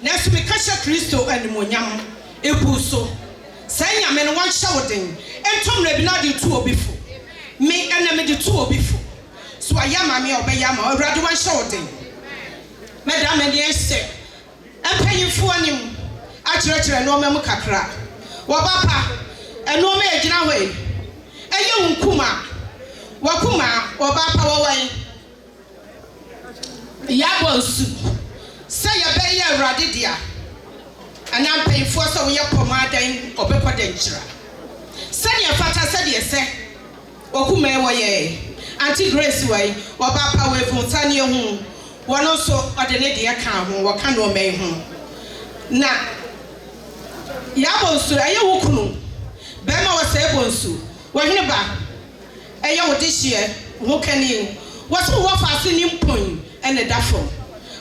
na so meka hyɛ Kristo animonyam ebu so sɛ nyame no wɔn hyɛ wo den entomre bi na de tu obi fo me ɛna me de tu obi fo so ayama me ɔbɛya ma Ewurade wɔn hyɛ wo den madam ɛde ɛhyɛ ɛmpanyinfo anim akyerɛkyerɛ nneɛma mu kakra wɔba pa ɛnneɛma ɛgyina hɔ yi ɛyɛ nkuma wakuma wɔba pa wɔwɛn yabɔ nsu sɛ yɛbɛyɛ Awurade dia ana mpanyinfoɔ sɛ wɔyɛ pɔmadan ɔbɛkɔ dɛnkyira sɛdeɛ fata sɛdeɛ sɛ wakuma wɔyɛ Auntie Grace wɔyi wɔba pa wɔefunsa ne ho wɔn nso ɔde ne deɛ ka ho wɔka no ɔmɛn ho na yabɔ nsu ɛyɛ wo kunu bɛrima wɔ sɛ ɛbɔ nsu wɔhene ba ɛyɛ wo de hyeɛ wo kani wɔso wɔ faase ne mpon ɛne da fam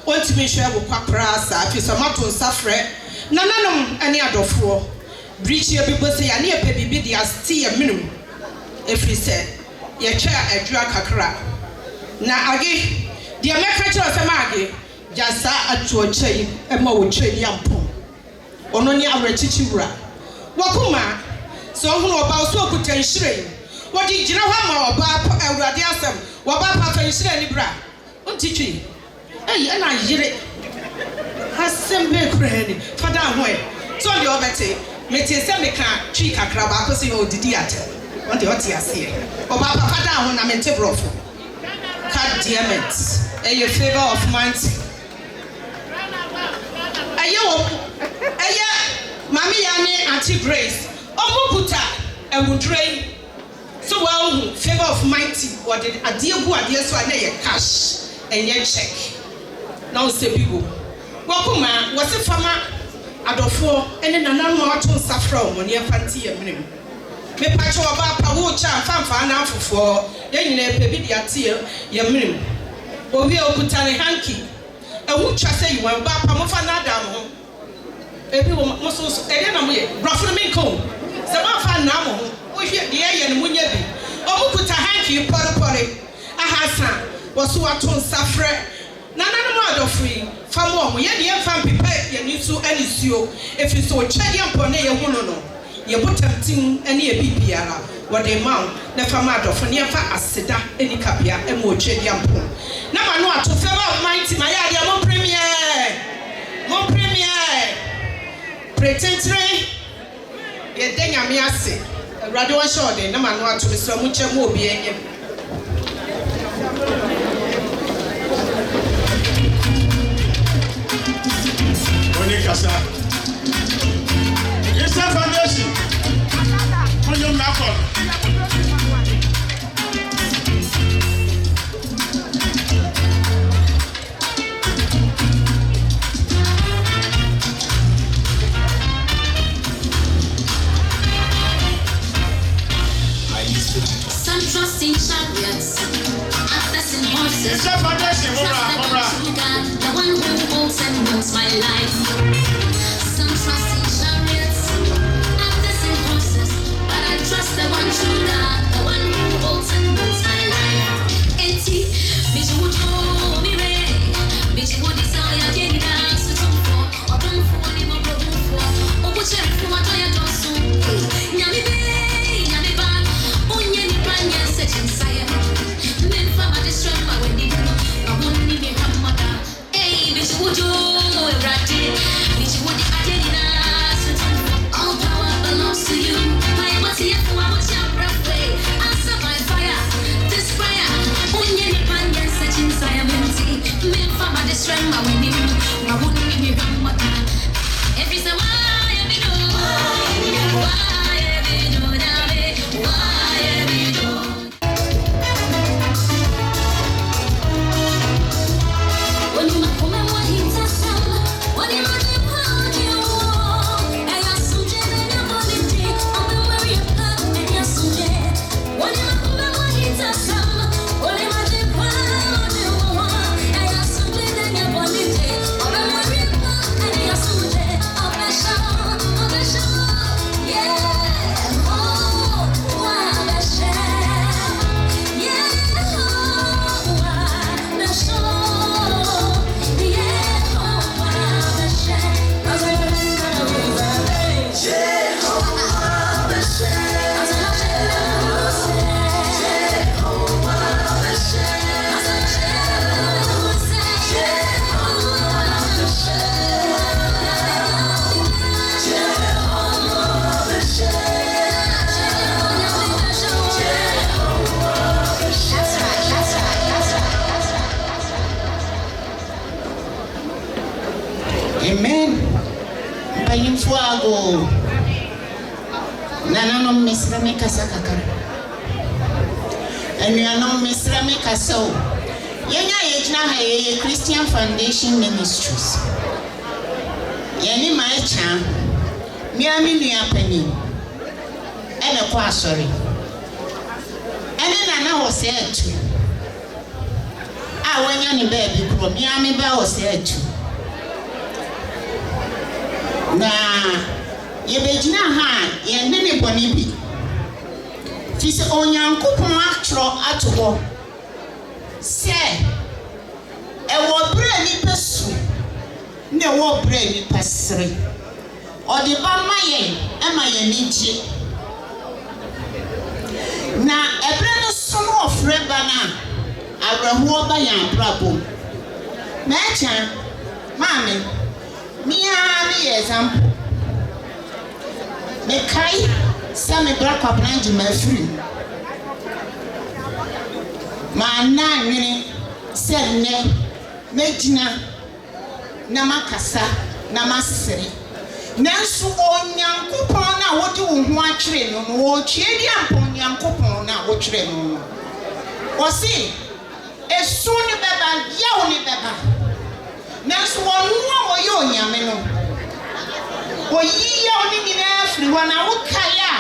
wɔntumi hwɛ wo kwakora saa afi sɛ mato nsa frɛ nananom ɛne adɔfoɔ birikyie bi bɔ sɛ yɛ ne yɛpɛ biribi de asti yɛ menom ɛfiri sɛ yɛtwɛ adwua kakra na age deɛ mɛka kyerɛ sɛ maage gya saa atoɔkyɛ yi ɛma wɔtwa yi ampɔn ɔno ne awerɛkyikyi wura wɔkoma sɛ ɔhono ɔba wo so ɔkuta nhyerɛn wɔde gyina hɔ ama ɔba Awurade asɛm wɔba pa fa nhyerɛn ne bra ɔnti twi ɛyi ɛna yere asɛm bɛ kura ni fada ho ɛ so deɛ ɔbɛte mete sɛ meka twi kakra baako sɛ ɔdidi atɛ ɔde ɔte aseɛ ɔba pa fada ho na mente brɔfo God damn it ɛyɛ favor of month ɛyɛ mami ya ne Auntie Grace ɔmo kuta ɛwudrei so wɔn favor of mighty wɔde adeɛ gu adeɛ so a na yɛ cash ɛnyɛ check na ɔsɛ bi go wɔkoma wɔsi fama adɔfoɔ ɛne nananom a wɔto nsa fra wɔn ne yɛfa nti yɛ mmerɛ mu mepatwa ɔba pa wo kya mfamfa na afofoɔ yɛn nyinaa pɛ bi de ate yɛ mmerɛ mu obi a okuta ne hanky ɛwu twa sɛ yi wɔn ba pa mo fa na ada mo ho ebi wɔ mo so ɛyɛ na mo yɛ brɔfo mi nko sɛ mo afa na mo ho wohwɛ deɛ yɛ no mo nya bi ɔmo kuta hanky pɔrepɔre ahasa wɔso wato nsa frɛ nananom adɔfo yi fa mo ɔmo yɛ deɛ mfa mpepa yɛ ni so ɛne suo efi so twɛdeɛ mpɔ ne yɛ hu no no yɛ botamtim ɛne yɛ bibiara wɔde ma wo na fa ma adɔfo ne yɛfa aseda ɛni kabea ɛma ɔtwɛdeɛ mpɔ na ma no ato fɛ ba mighty ma yɛ adeɛ mo premier pretentre yɛda nyame ase Awurade wɔhyɛ ɔden na ma no ato mesrɛ mo nkyɛ mo obi ɛnyɛ Oni kasa Yesa foundation Onyo mnakon Some trust in chariots, others in horses. Yesa foundation The one who holds and holds my life. Some trust in chariots, others in horses, but I trust the one true God, the one who holds and holds my life. Enti, bitch would hold me ready, bitch would desire getting down to some for, or don't for any more broken for, or which I for what I don't so. Yami bay, yami bad, onye ni plan yan set inside. Men for my distress, my wedding, I won't need me hamada. Hey, bitch would you right? Bitch would all power belongs to you. My body, I want your breath away. Answer by fire, this fire. Onye ni plan yan set inside. Men for my distress, my wedding, I won't need me hamada. Every time I am in why every do now, why every do. When you come and what he does, what he might do, and you're so dead and you're body, I'm the way you love and you're so dead. When you come and what he does, what he might do, and you're so dead Amen. Bayim fuago. Nana no misra me kasakaka. Enu no misra me kaso. Yenya yejna ha Christian Foundation Ministries. Yeni maecha. Miami nua pani. Ene kwa asori. Ene nana Osei atu. A wanya ni baby kro Miami ba Osei atu. Na yebejina ha yende ne boni bi. Fi se onyankopon atro atoho. Se ewo bre ni pesu. Ne wo bre ni pasre. Odi ba maye e maye ni ji. Na ebre no so no ofre ba na abrahuo ba yan brabo. Na echa mami mia ni example. Me kai sami black up nanji ma free. Ma na nwini se ne mejina na makasa na masiri. Nansu onyankopon na wodi wo ho atwere no wo twie di ampon nyankopon na wo twere no. Osi esu ni beba yawo ni beba. Nansu wonu wo ye onyame no. Oyi yawo ni nyina afiri wana wo kaya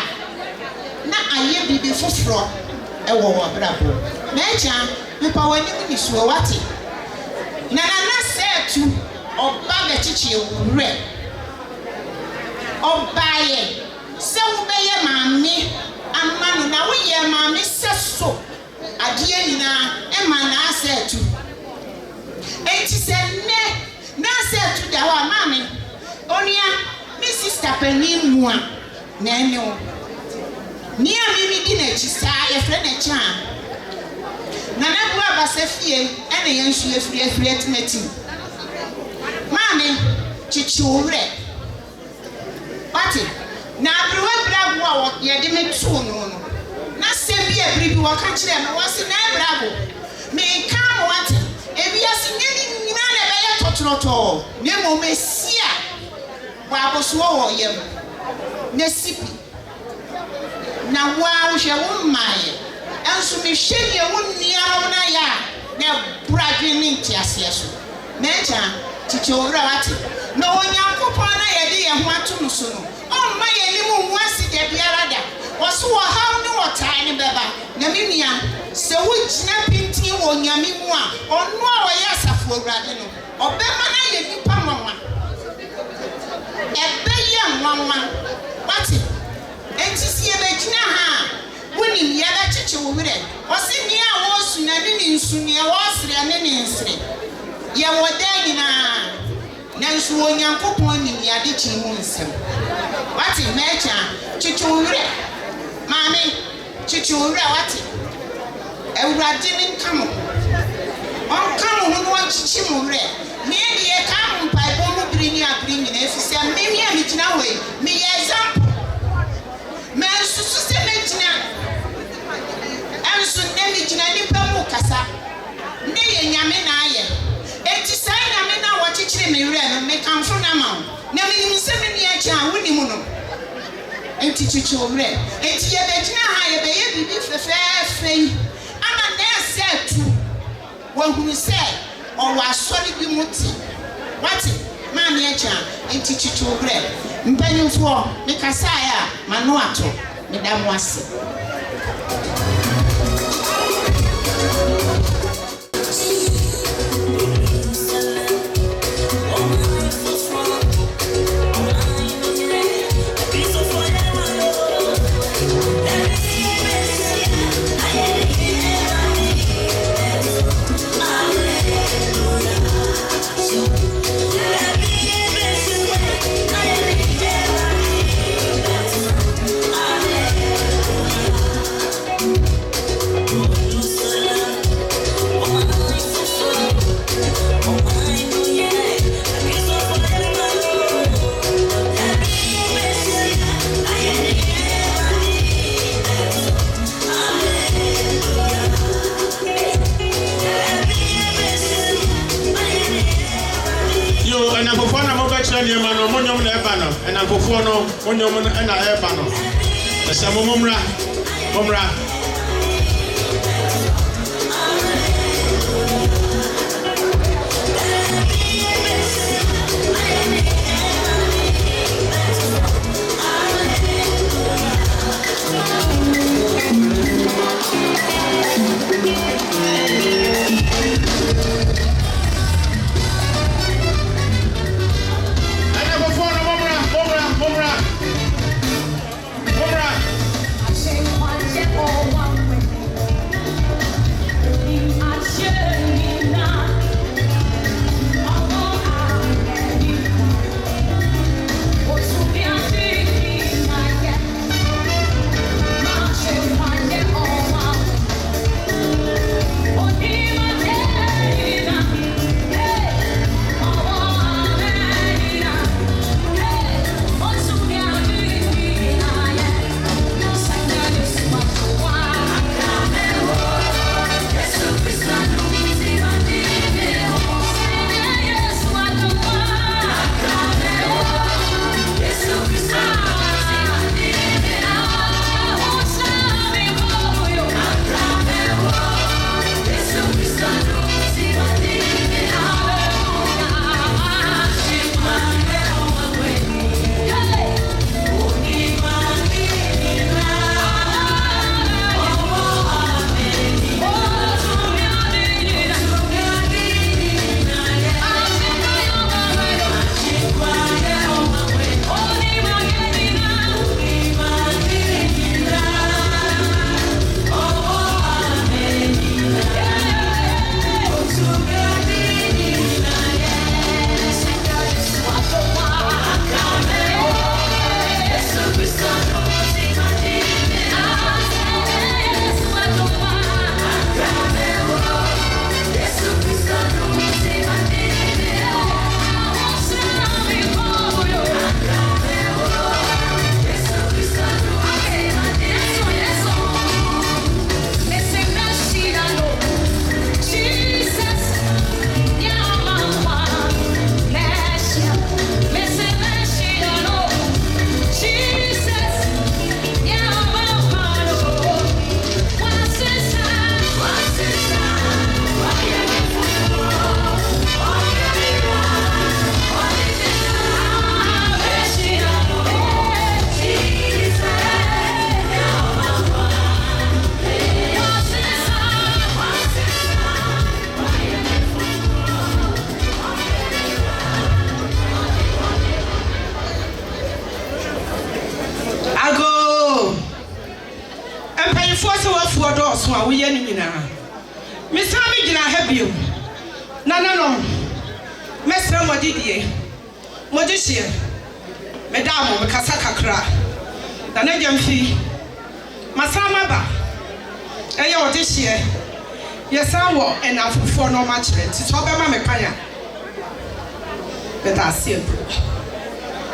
na aye bibi foforo ewo wo brabo. Na echa mepa wani ni so wati. Na setu oba ga chichi ewure. Obaye se wo beye maami amanu na wo ye maami seso ade nyina e ma na asetu enti se ne na asetu da wa maami onia mi sister pani mua na ene wo ni amimi di na chisa ye fre na cha na na bu abase fie ene ye nsu efiri etimeti maami chichi owure Pati na abruwa brago a ye de me tu no na se bi abri bi waka kire me wose na brago me ka wati e bi asinyeni nyina na be ye totoroto ne mo mesia wa aboso wo yem na sipi na wa wo hwe wo maye enso me hwe ne wo niaro na ya na bragi ni ntiase so na echa chichi owura wati na onyankopon na ye de ye ho ato no so no o ma ye ni mu wasi de biara da woso wo ha ni wotai ni beba na minia se wo gina pintin wo nyame mu a ono a wo ye asafo awurade no obema na ye nipa nwanwa ebe ye nwanwa wati enti si ye be gina ha woni ye ba chichi wo wure wosi ni a wo su na ni nsu ni e wo sere ne ni nsere ye wo da nyina nansu onyankopon ni yade chi mu nsem wati mecha chichunre mami chichunre wati ewurade ni nkamo onkamo hu no chichi mu re me de ka mpai bo mu biri ni abiri ni na efise memi a mitina we me ye example me susu se metina ansu ne mitina ni pa mu kasa ne ye nyame na aye enti sai nyame na wo chichire me wure no me kanfo na ma na me nim se me ni a cha woni mu no enti chichi wure enti ye be gina ha ye be ye bibi fefefe ama na setu wo hunu se o wa sori bi muti wati ma me a cha enti chichi wure mpanimfo me kasa ya ma no ato me da mo ase Montra ni ma no monyom na eba no ena nkofo no monyom na eba no esa momra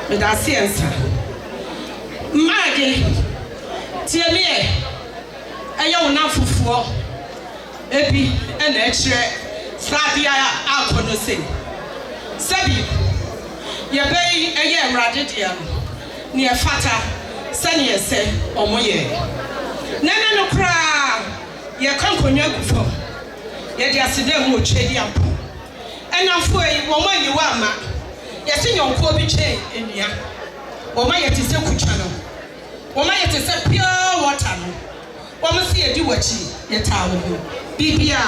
Medasiensa Magi Tiemie Eya una fufuo Ebi ene echire Sadia akono se Sebi Yebei eye awrade dia ne efata sane yese omoye Nene no kra ye kankonwa gufo ye de asede mu otwedi ampo Enamfo yi wo ma yiwa ama Yesi nyonko bi che enua. Woma yete se kutwa no. Woma yete se pure water no. Woma se edi wachi yeta wo. Bibia.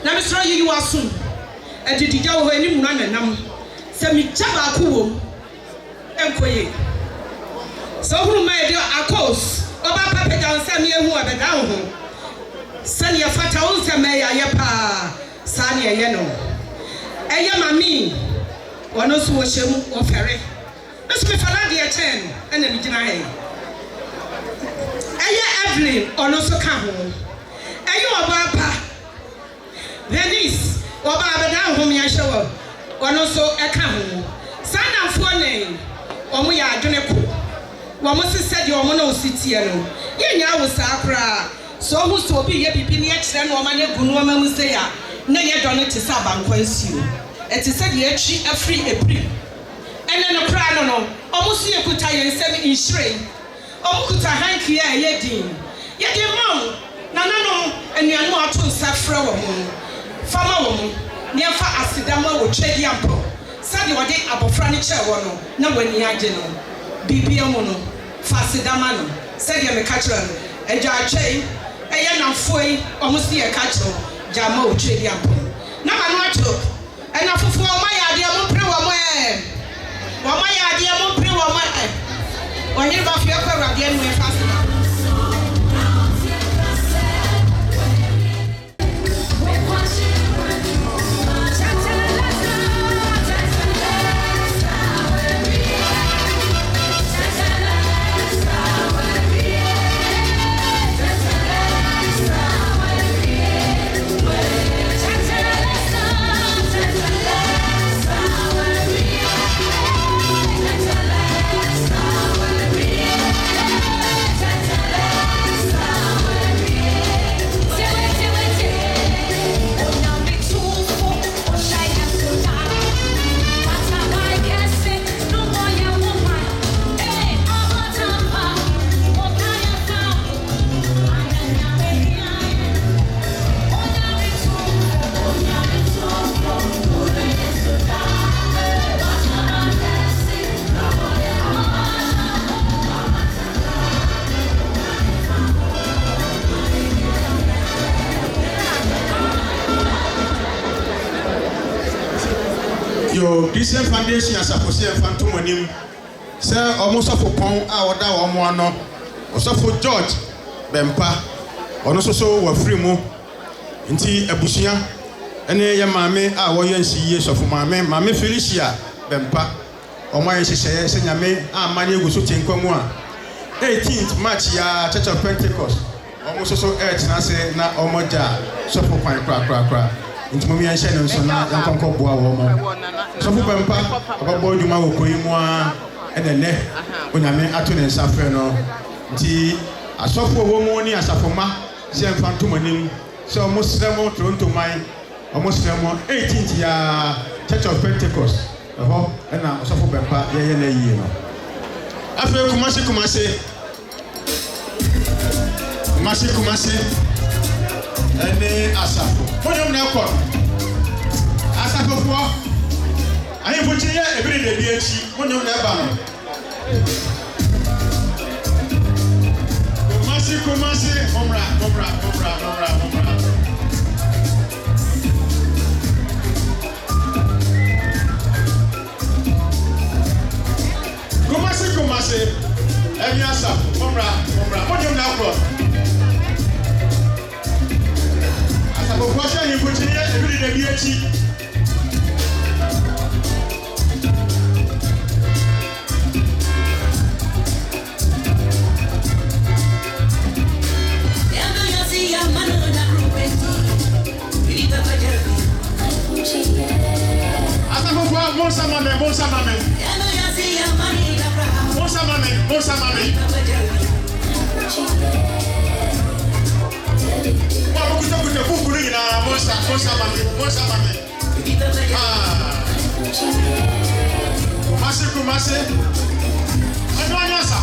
Na me sro yi wasun. Edidija wo ani mu na nanam. Se mi chaba ku wo. Enkoye. So huru ma edi akos. Oba papa jan se mi ehu abeda ho. Sani ya fata unse me ya yepa. Sani ye no. Eye mami Wano so shemu ofere. Nso me fala de chen ena mi gina he. Eye Evelyn ono so ka ho. Eye oba pa. Venice oba abeda ho me ahye wo. Ono so e ka ho. Sanamfo ne omo ya adwene ko. Wo mo sese de omo na ositie no. Ye nya wo sa kra. So hu so obi ye bibi ne akire no oma ne gu no oma mu se ya. Na ye do no te sa bankwa nsio. Eti se de achi afri epri ɛne no kora no ɔmo so yɛkuta yɛn nsɛm nhyiren ɔmo kuta hanky a ɛyɛ din yɛde ma wo nananom anuanom ato nsa frɛ wɔ mo fama wɔ mo nneɛmfa asedama wɔ twadi ampɔ sɛdeɛ wɔde abɔfra no kyerɛ wɔ no na w'ani agye no biribia mu no fa asedama no sɛdeɛ meka kyerɛ no agyaatwɛi ɛyɛ namfoɔ yi ɔmo so yɛka kyerɛ gya ma wɔ twadi ampɔ na ma no ato ɛna fofoɔ ɔma yɛ adeɛ mo mpere wɔ mo wɔma yɛ adeɛ mo mpere wɔ mo ɔnyere ba fie kɔ awuradeɛ no ɛfa asedama Yo, Christian Foundation as a Jose Fantomonim, Sir, almost of a pound out of one, or so for George Bempa, or also so were free mo, inti Abusia, and a mammy, our years of mammy Felicia Bempa, or my sister, send me, money was shooting come 18th March, ya Church of Pentecost, almost so urged, and I say, na omoja, so for pine crack. Into me and Shannon, so now I'm going to go over. So, Papa, about boy, you might go in one and then when I mean, I turn and suffer. No, the a software woman as a former, Sam Fantomanim, so almost Remo to my almost Remo 18th year Church of Pentecost. And now, so for Papa, yeah. After Kumasi. Ene asafo monyo na ko asafo fo ayi fuchi ye ebiri de bi echi monyo na ba no kumasi omra kumasi emi asafo omra monyo na ko Asafo you put here every day BH. Kumasi. Ano anyasa?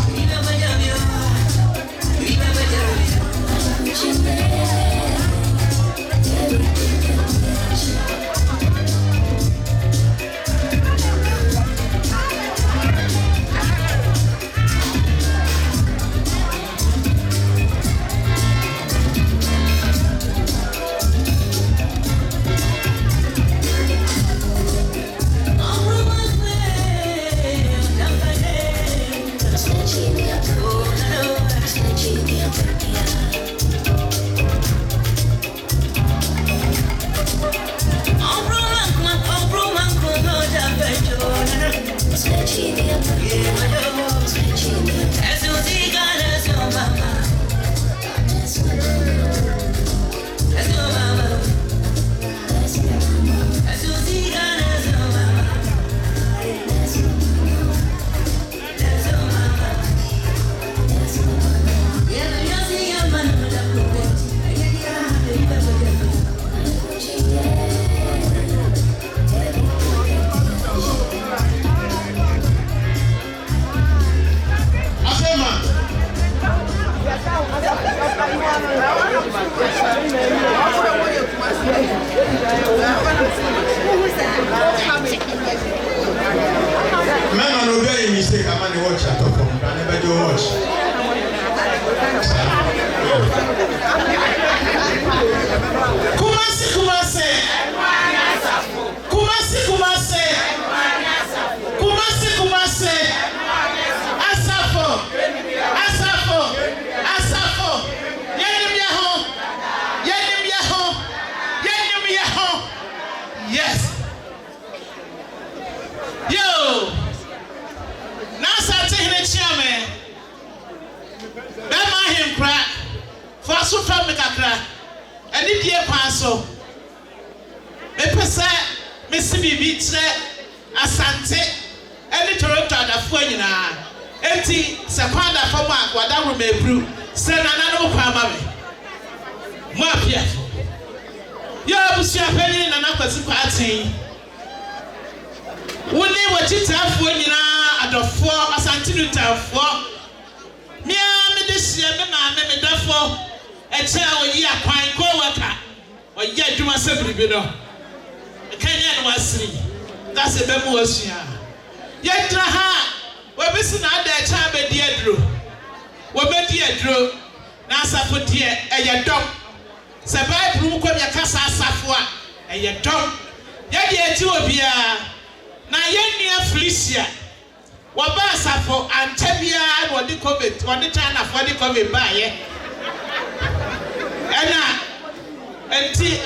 Man on obey mistake, I'm on the watch at all. I never do watch. Kumasi. Asafo. Yenim yaho. Yes. Yo. Nasa tehne chiame. Bema him kra. For so family kakra. Eni die kwan so. Me pese me si bibi tre asante. Eni Toronto adafo nyina. Enti se kwanda fama wadawro mebru. Se nana no kwa ma me. Mo apia. Yo busia pani nana kwasi kwati. Woni wachitafo nyina adofo asante nutafo. Mia me de hie me ma me dafo. Eche oyi akwan ko waka. Oyi adwuma sebribi no. Kenya no wasiri. That's a bemu wasua. Yedra ha wabisi na ada eche abedi adro. Wabedi adro na asafo die eyedom. Se Bible mu kwam yakasa asafo a eyedom. Yedi eti obia na yenua Felicia. Waba asafo antabia na odi covid, odi China for di covid ba ye. Ena enti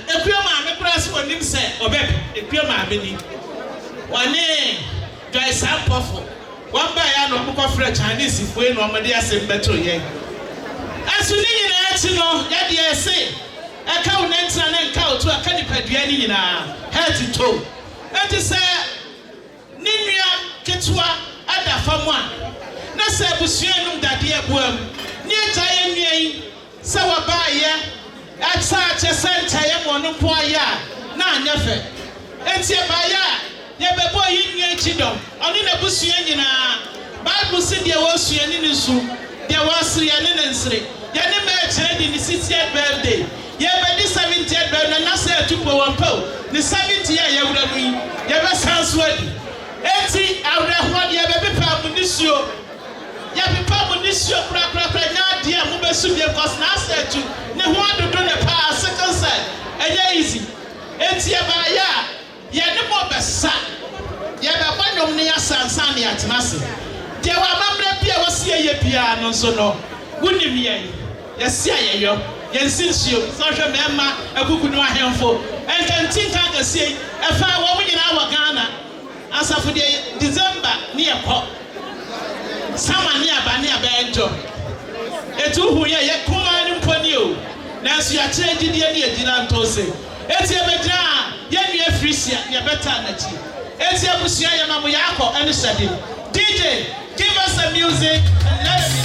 ekuya ma me press onim se obep ekuya ma me ni wane joy sampofo wan ba ya no ko frɛ Chinese fue no amade asem beto ye asuni nyina ati no ya de ese aka wo nantra na nka otu aka ni padua ni nyina head to toe enti se ninua ketwa ada famu a na se busuanum dade abuam ni agya ye nua se waba ye ata chesenta ye mo no po aya na anyefe enti e ba ya ye bebo yi nua chidom oni na busua nyina Bible say de wo sua ni nsu de wo asre ye ne nsre ye ne ma chere di ni 60th birthday ye be di 70th birthday na say tupo wampo ni 70 ye ye wura mu ye be sanso adi enti awre ho de ye be pepa mu nisuo ye pepa mu nisuo kra nya de mu be su de cause na say tu ne ho adodo ne pa second side enye easy enti ye ba ya ye ne mo besa ye be kwanom ne asansan ne atenase de wa mamre bia wosie ye bia no so no wunim ye sia ye yo ye nsinsuo so hwe mema akuku no ahemfo enkantin kan kasie efa wo nyina wa Ghana asafo de December ne ye kɔ sama ne aba ne aba enjo etu hu ye kuma ni mponi o na so ya kire gidie ne edina ntose eti ebedra ye nua Frisia ye beta na chi eti abusua ye mamu ya akɔ ene sade DJ give us the music and let it be.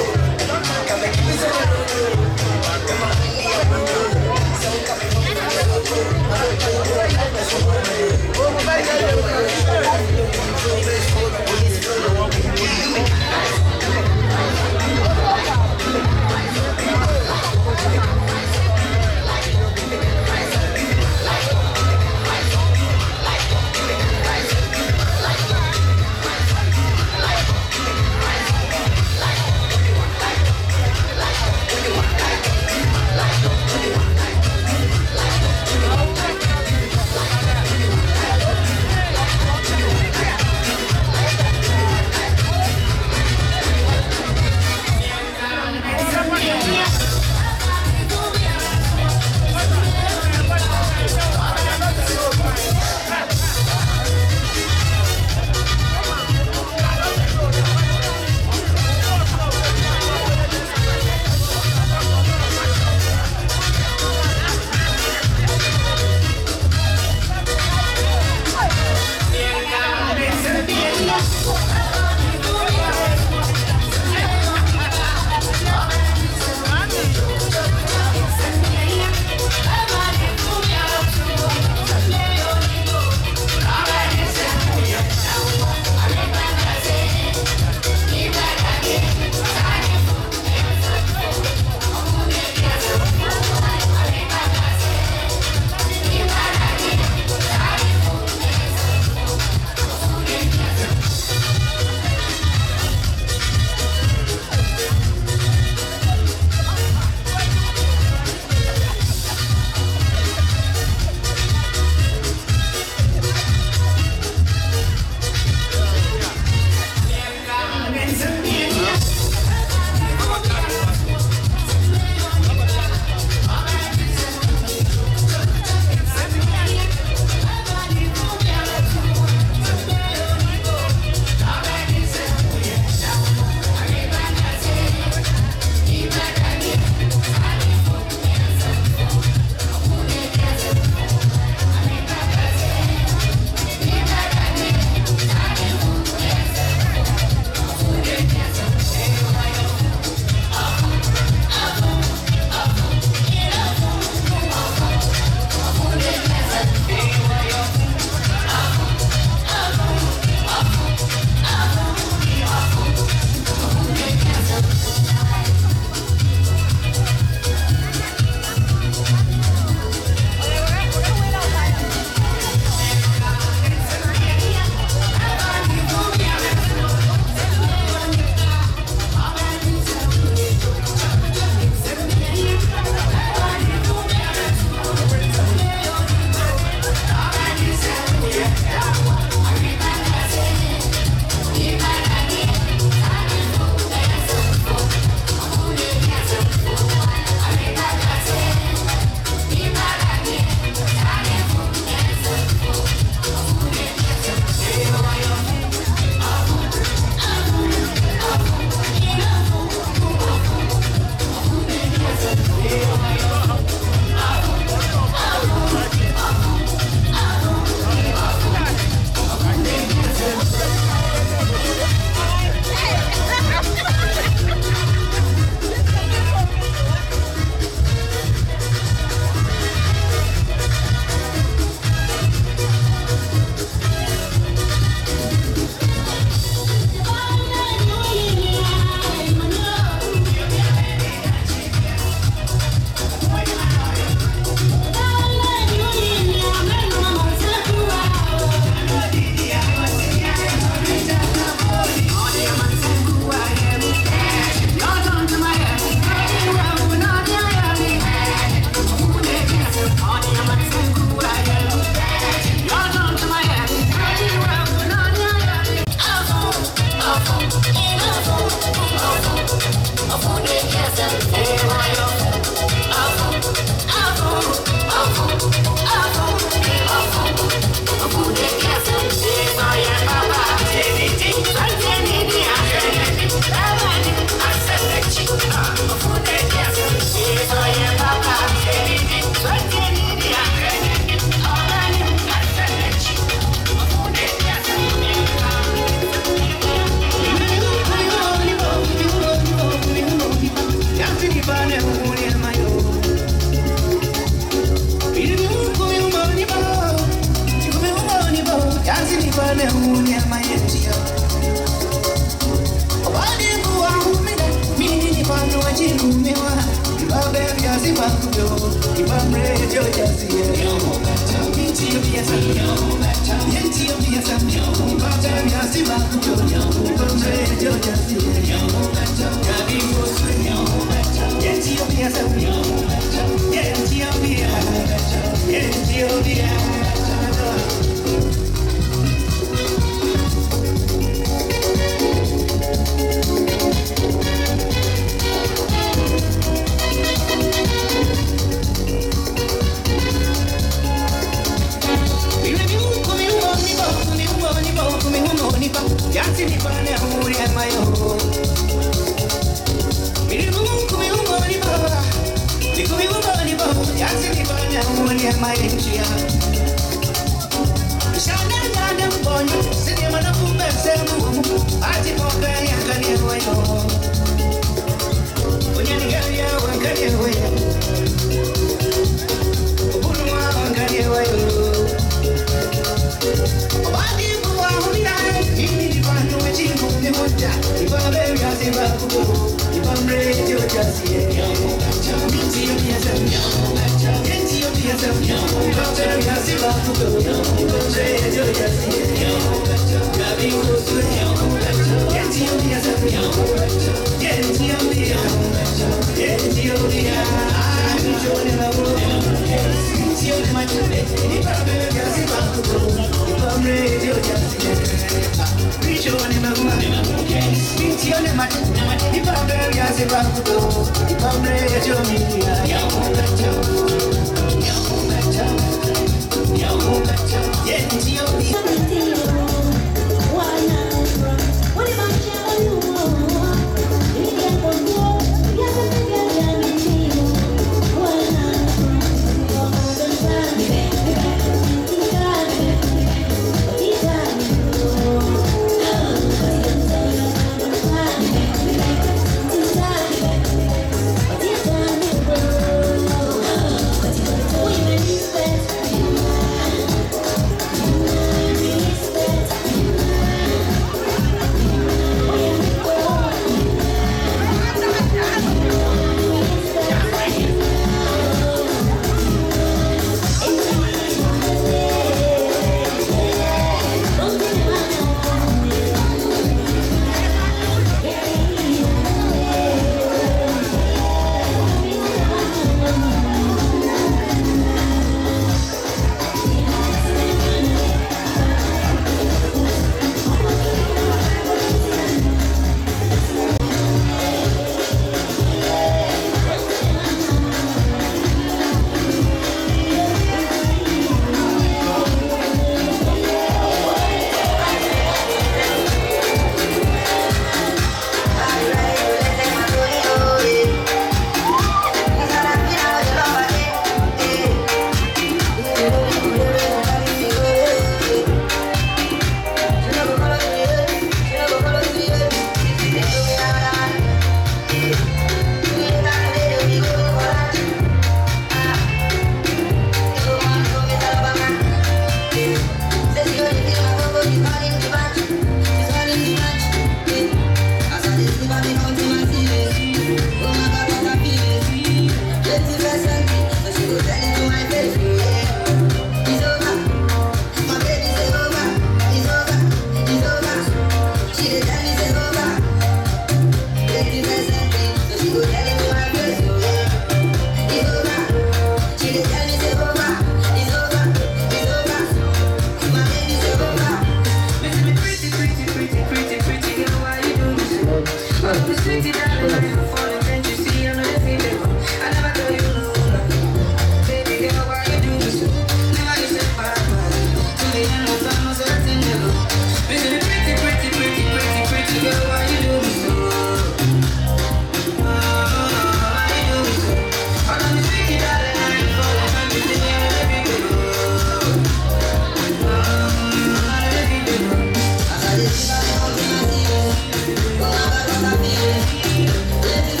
Let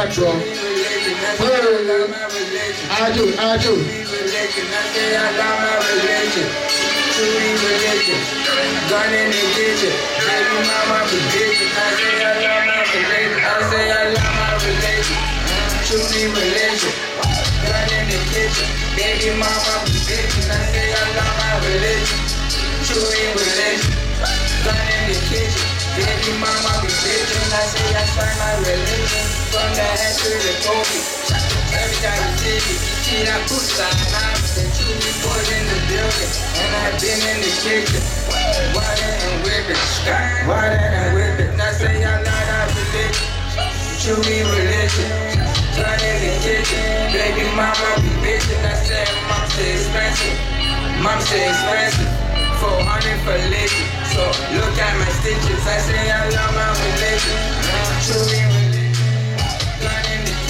respect, bro. I do. I say I love my religion. Truly religion. Gun in the kitchen. Baby mama religion. I say I love my religion. I say I love my religion. Truly religion. Gun in the kitchen. Baby mama religion. I say I love my religion. Truly religion. Gun in the kitchen. Baby mama religion. I say I find my religion. From the head to the toe. Every time you see that pussy, I'm the truly boys in the building. And I've been in the kitchen, water and whipping, water and whipping. I say I'm not a religion, truly religion. Turn in the kitchen, baby mama be bitching. I said, mom say expensive, 400 for liquor. So look at my stitches, I say I love my religion, truly religion.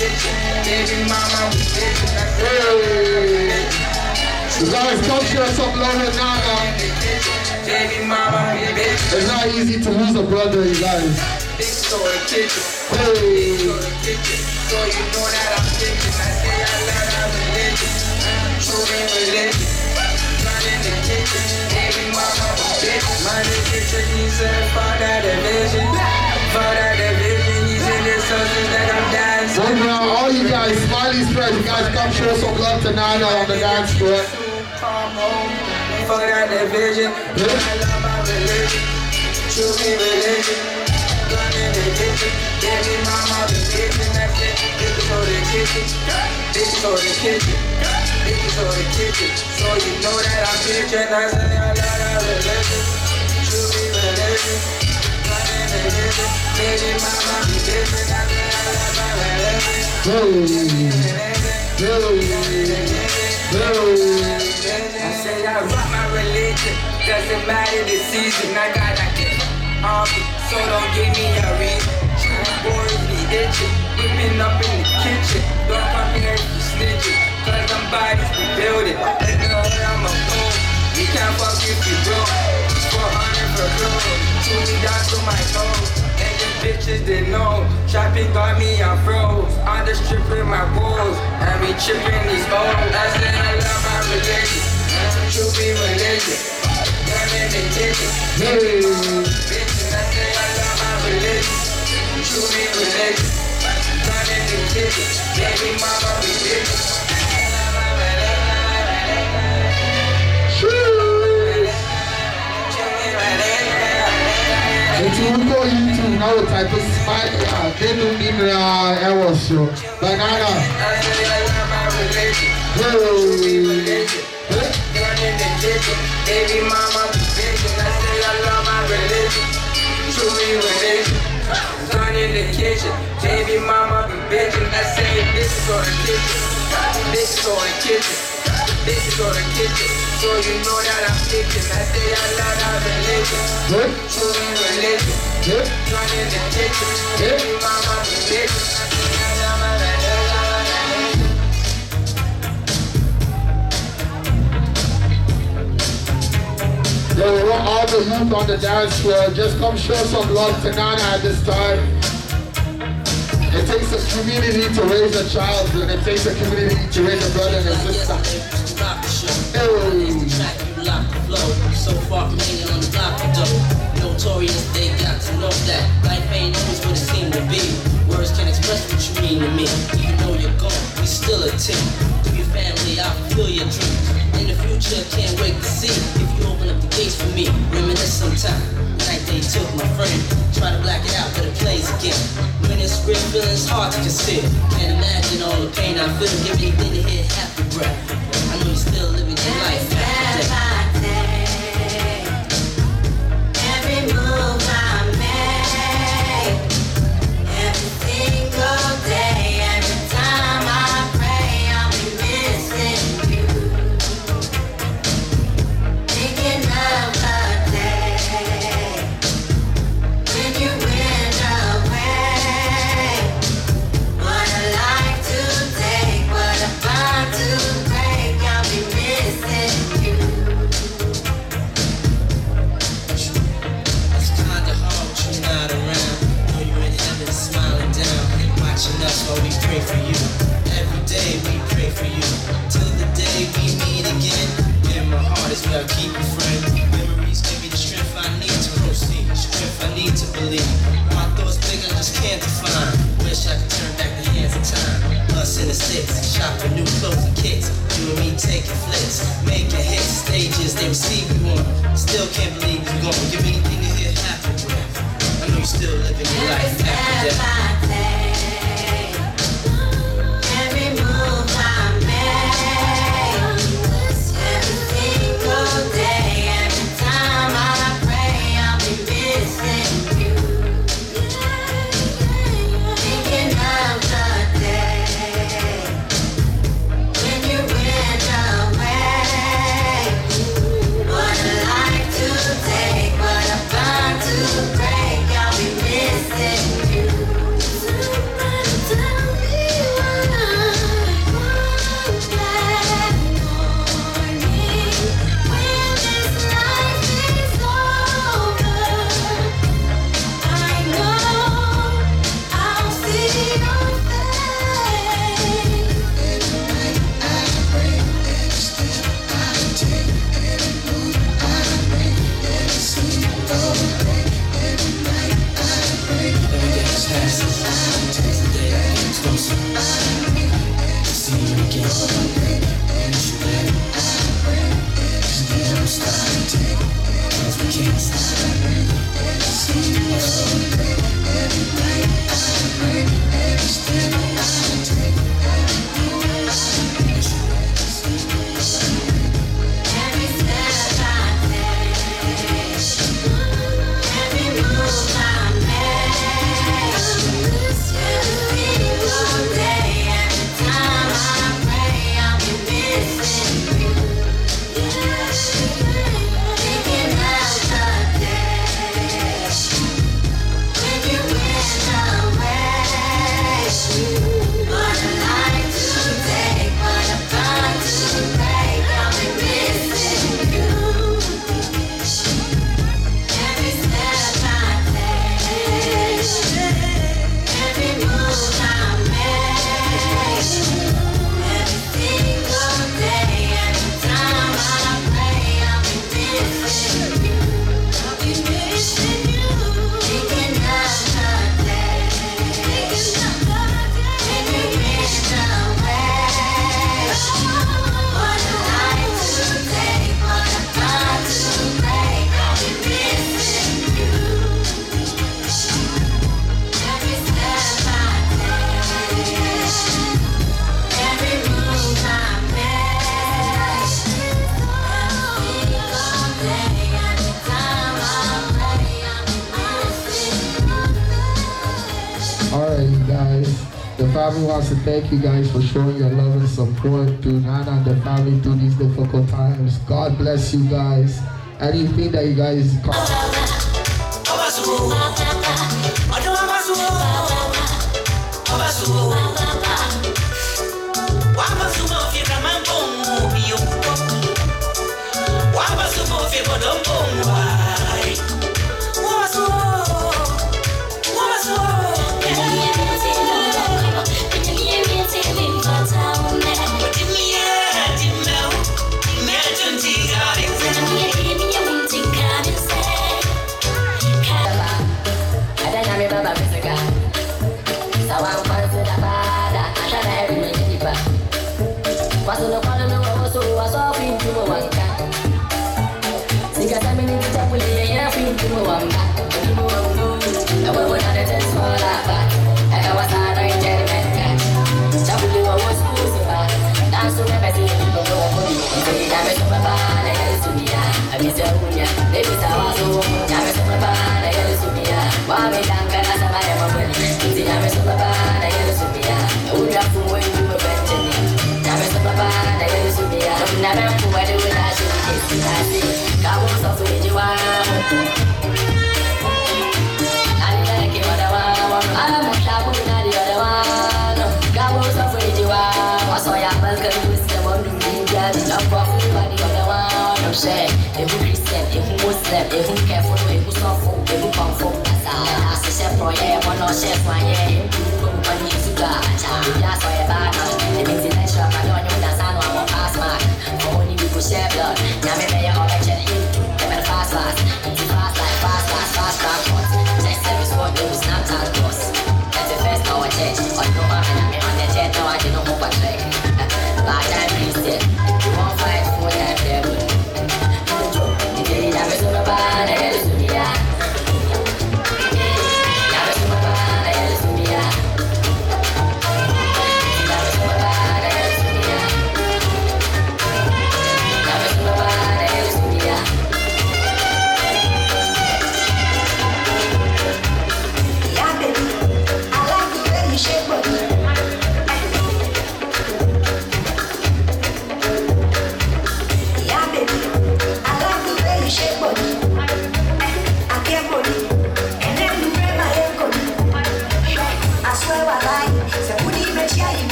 Baby mama, you guys come share some love with Nana. Baby mama, it's not easy to lose a brother, you guys. Hey. So you know that I'm thinking. I say I love our religion. Truly religion. Not in the kitchen. Baby mama, man in the kitchen. He said, Father division. Father division. He's in this something that I'm dancing. Right now, all you guys, Smiley's friends, you guys come show some love to Nana on the dance floor. Come home for that division. I love my religion. Truly religion. Gun in the kitchen. Baby mama be bitching. I said, bitches for the kitchen. Bitches for the kitchen. Bitches for the kitchen. So you know that I'm bitching. I say I love that religion. Truly religion. Gun in the kitchen. Baby mama be bitching. I say I love my religion. I say I rock my religion. Doesn't matter the season. I got a gift. So don't give me a reason. Boys be itching, whipping up in the kitchen. Don't come here if you snitching, cause them bodies be building. Let me know where I'm a fool. You can't fuck if you broke. 400 for clothes, 2 down to my toes. And them bitches they know. Shopping got me on froze. On the strip with my balls, and we chipping these hoes. I say I love my religion. Truly religion. Gun in the kitchen. Bitches, I say I love my religion. Truly religion. Gun in the kitchen. Baby mama be bitches. It's you go YouTube now type of Smiley. They don't need error show. Banana. I say I love my religion. Truly religion. Gun in the kitchen. Baby mama be bitches. I say I love my religion. Truly religion. Gun in the kitchen. Baby mama be bitching. I say this is for the kitchen. This is for the kitchen. This is for the kitchen. So you know that I'm thinking. I say I love our religion. Truly religion. Gun in the kitchen. Baby mama be bitching. I say I love my religion. Yo, we want all the youth on the dance floor. Just come show some love to Nana at this time. It takes a community to raise a child, and it takes a community to raise a brother and a sister. Hey. So far from hanging on the block, though. Notorious, they got to know that life ain't always what it seemed to be. Words can't express what you mean to me. Even though you're gone, we still a team. To your family, I'll fulfill your dreams. In the future, can't wait to see if you open up the gates for me. Reminisce sometime. Night they took my friend. Try to black it out, but it plays again. When it's real, feeling's hard to conceal. Can't imagine all the pain I feel. Give anything to hear half the breath. I know you're still living your life after death. Every move I make, every single day, every time I pray, I'll be missing you. Thinking of the day when you went away. What a life to take, what a bond to break, I'll be missing you. watching us while we pray for you. Every day we pray for you. Till the day we meet again. In my heart is where I keep you, friend. Memories give me the strength I need to proceed. Strength I need to believe. My thoughts big, I just can't define. Wish I could turn back the hands of time. Us in the sticks, shopping new clothes and kits. You and me taking flicks, making hits, stages they receive you on. Still can't believe you're gonna give anything to hear half a breath. I know you're still living your life after death. Every move I make, every single day, every time I pray, I'll be missing you. Thinking of the day when you went away. What a life to take, what a bond to break. I'll be missing you. Somebody tell me why. One black morning when this life is over, I know I'll see your face. Every night I pray, every step I take, every move I make, every single day. Every night I pray, Every day just passes. Every day I get closer to see you again. I miss you, baby. Just don't stop. Cause we can't stop. every single day. Every night I pray, every step I take, every move I make, every step I take, every move I make, every single day, every time I pray, I'll be missing you. Thinking of the day when you went away. What a life to take, what a bond to break. I'll be missing you. Every step I take, every move I make, every single day, every time I pray, I'll be missing you. I'll be missing you. Thinking of the day when you went away. What a life to take, what a bond to break. I'll be missing you. Every step I take, every move I make, every single day, every time I pray, I'll be missing you. Alright, guys. The family wants to thank you guys for showing your love and support to Nana and the family through these difficult times. God bless you guys. Anything that you guys If you come from Assistant Project, one or chef, one year,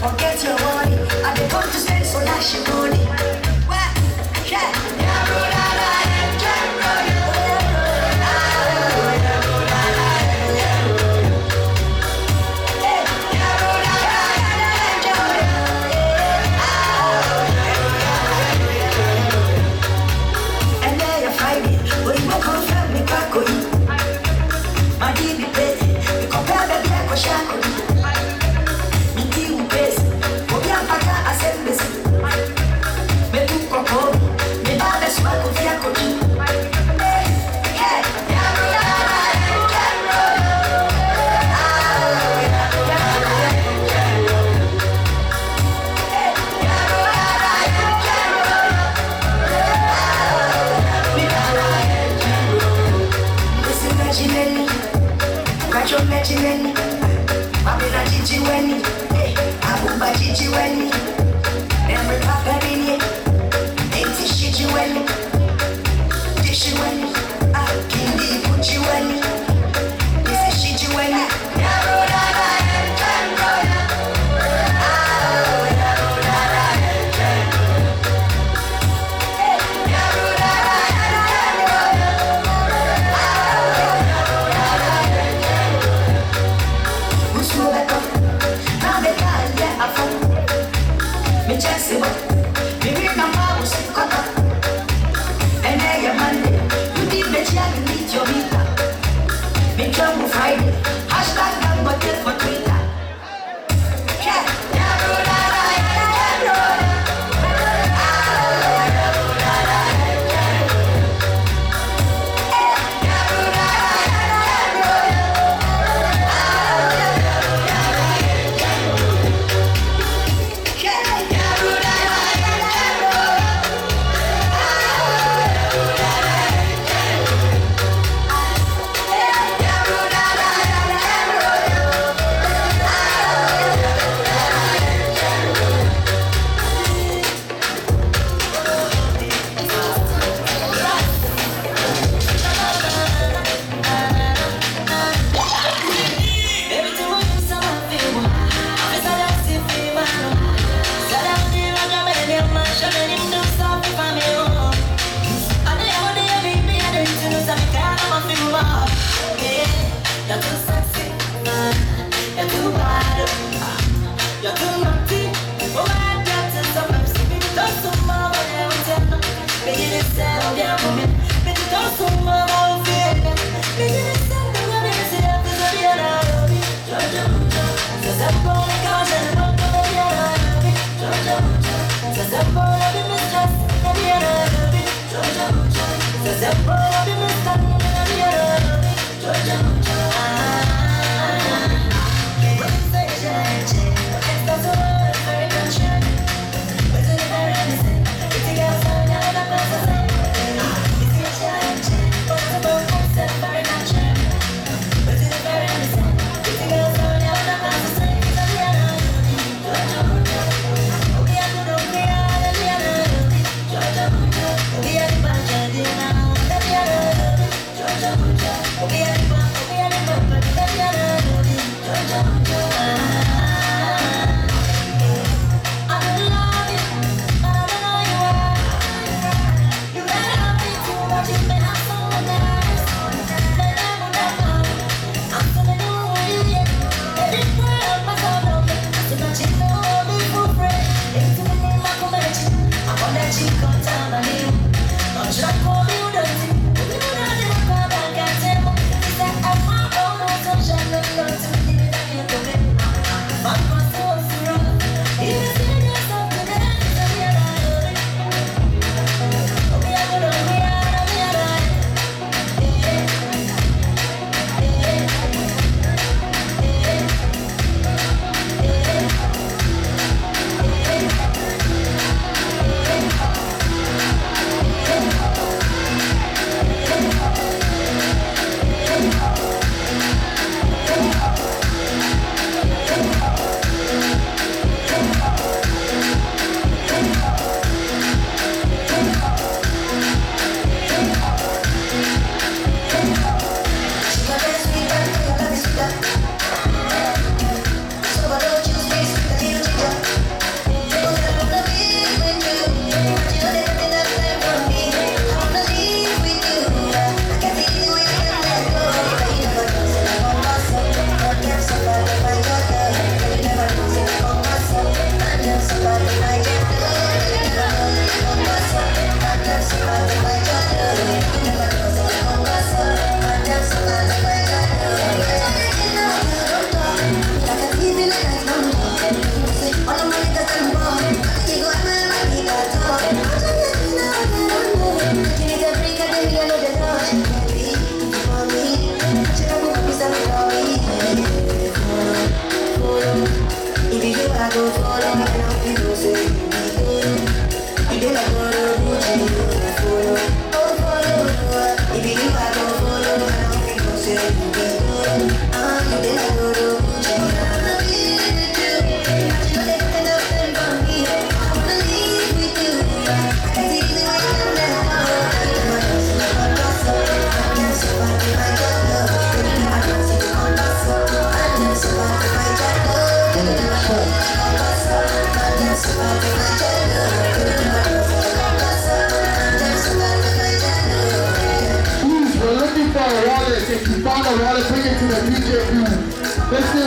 Forget your worry, I dey come to spend so dash your money. Well, yeah. And then you find it, but you won't confirm me back on you. My DB pay, you compare the black or shackle. Me tu coco, me va de su confía cochi. Weni, Babina Chichi Weni, Abuba Chichi Weni, Never Papa Bini, Ain't Chichi Weni, Chichi Weni, Kindi Puchi Weni, this is Chichi Weni. Me just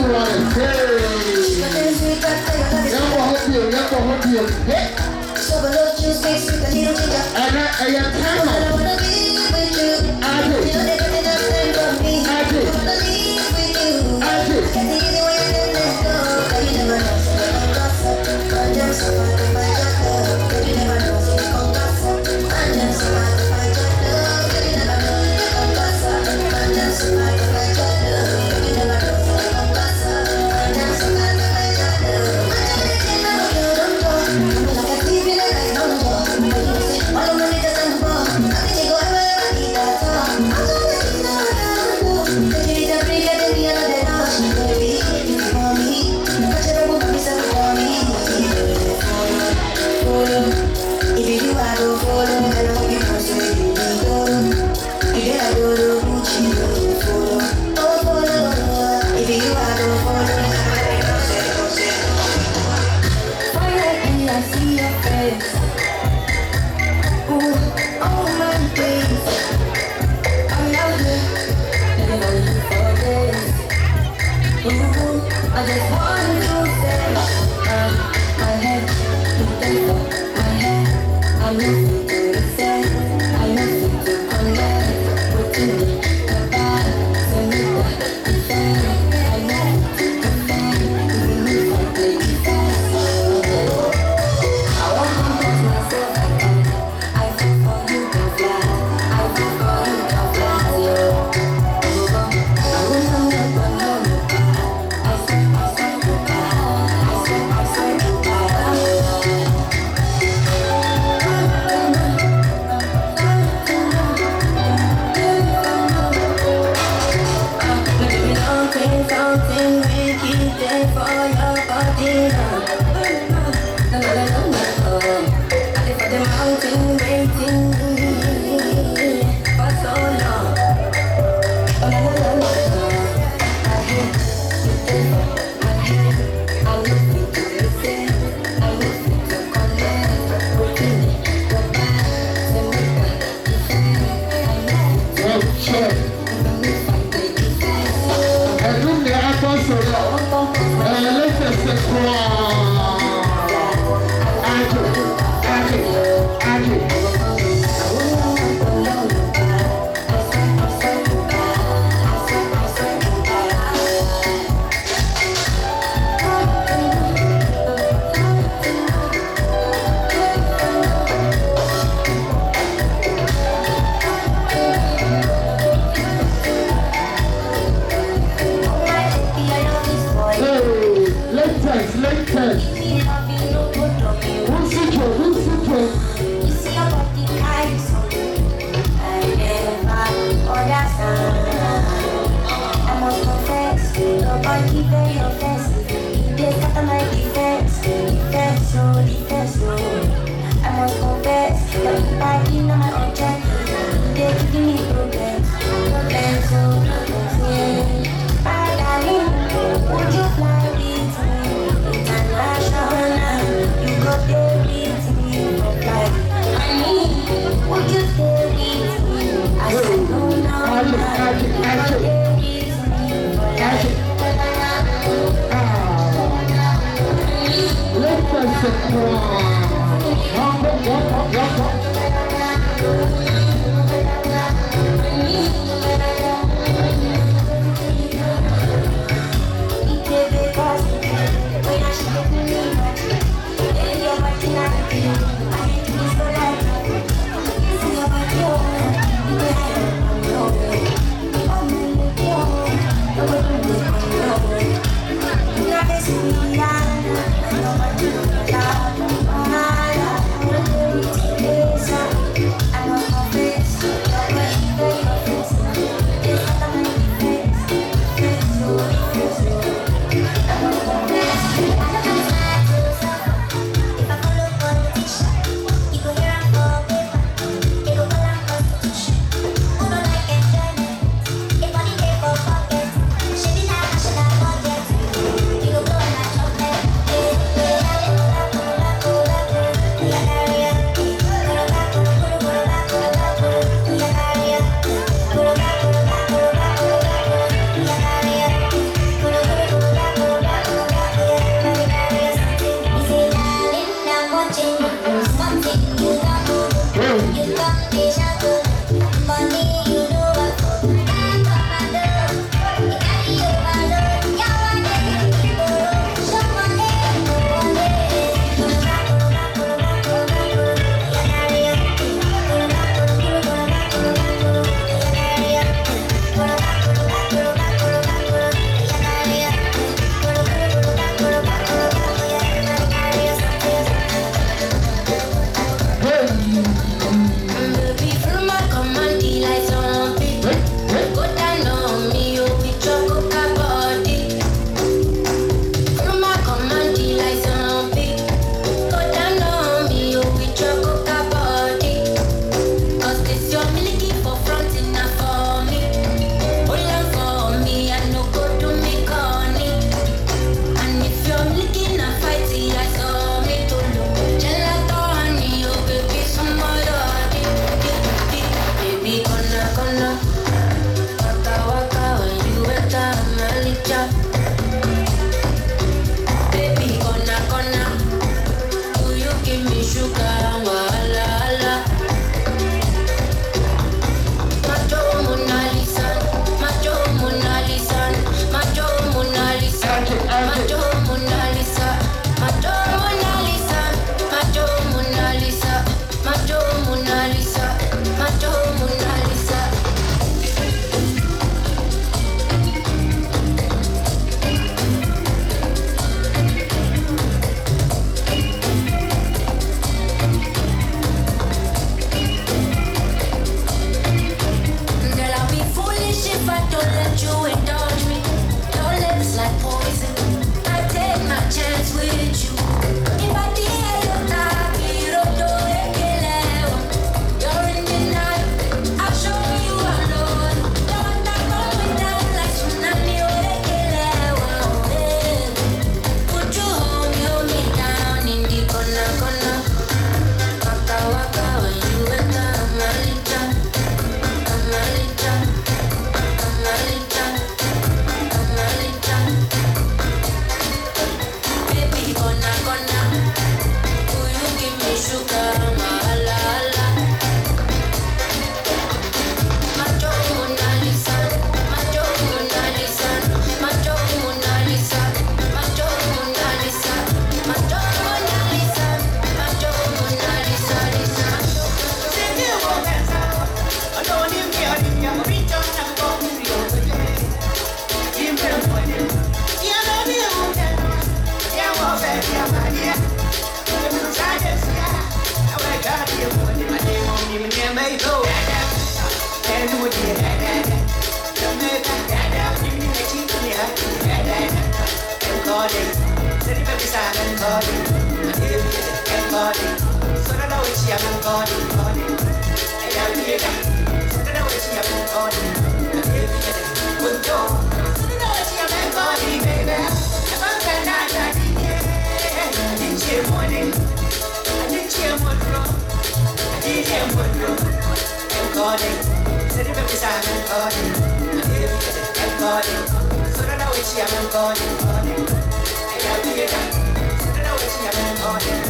everyone. Hey. Never hope you. Hey. And I like poison. I take my chance with you. If I did your time, you're in denial. I'll show you I'm loyal. Don't not going down like tsunami. Put you home, hold me down in the corner. Waka waka when you enter, Amalita. Baby, gonna. Will you give me sugar, mahala? Macho Mona Lisa, Macho Mona Lisa, Macho Mona Lisa, Macho Mona Lisa, Macho Mona Lisa, Macho Mona Lisa, Lisa. Sing you a better. I don't need me, I need you. Reach out and go to your way. Give me a money. You know me, I'm dead. Yeah, well, baby, I'm here. If you try this, yeah. I wake up here for the money, my name may go. And do it, yeah. Don't make that, give me the cheap, yeah. And call it. Send it back beside and call it. And call it. So that I wish you have called it. And I'm here. So that I wish you have called it. Good job. So that I wish you have called it, baby. If I'm not I didn't hear morning. I didn't hear morning. I didn't hear morning. And calling. Said it every time I'm calling. I'm calling. So that I wish you have calling. And I'm here. So that I wish you have calling.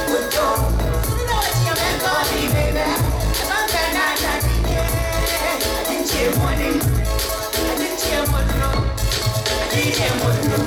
Good job. So that I wish you have calling, baby. If I'm not I didn't hear morning. I didn't hear morning. I didn't hear morning.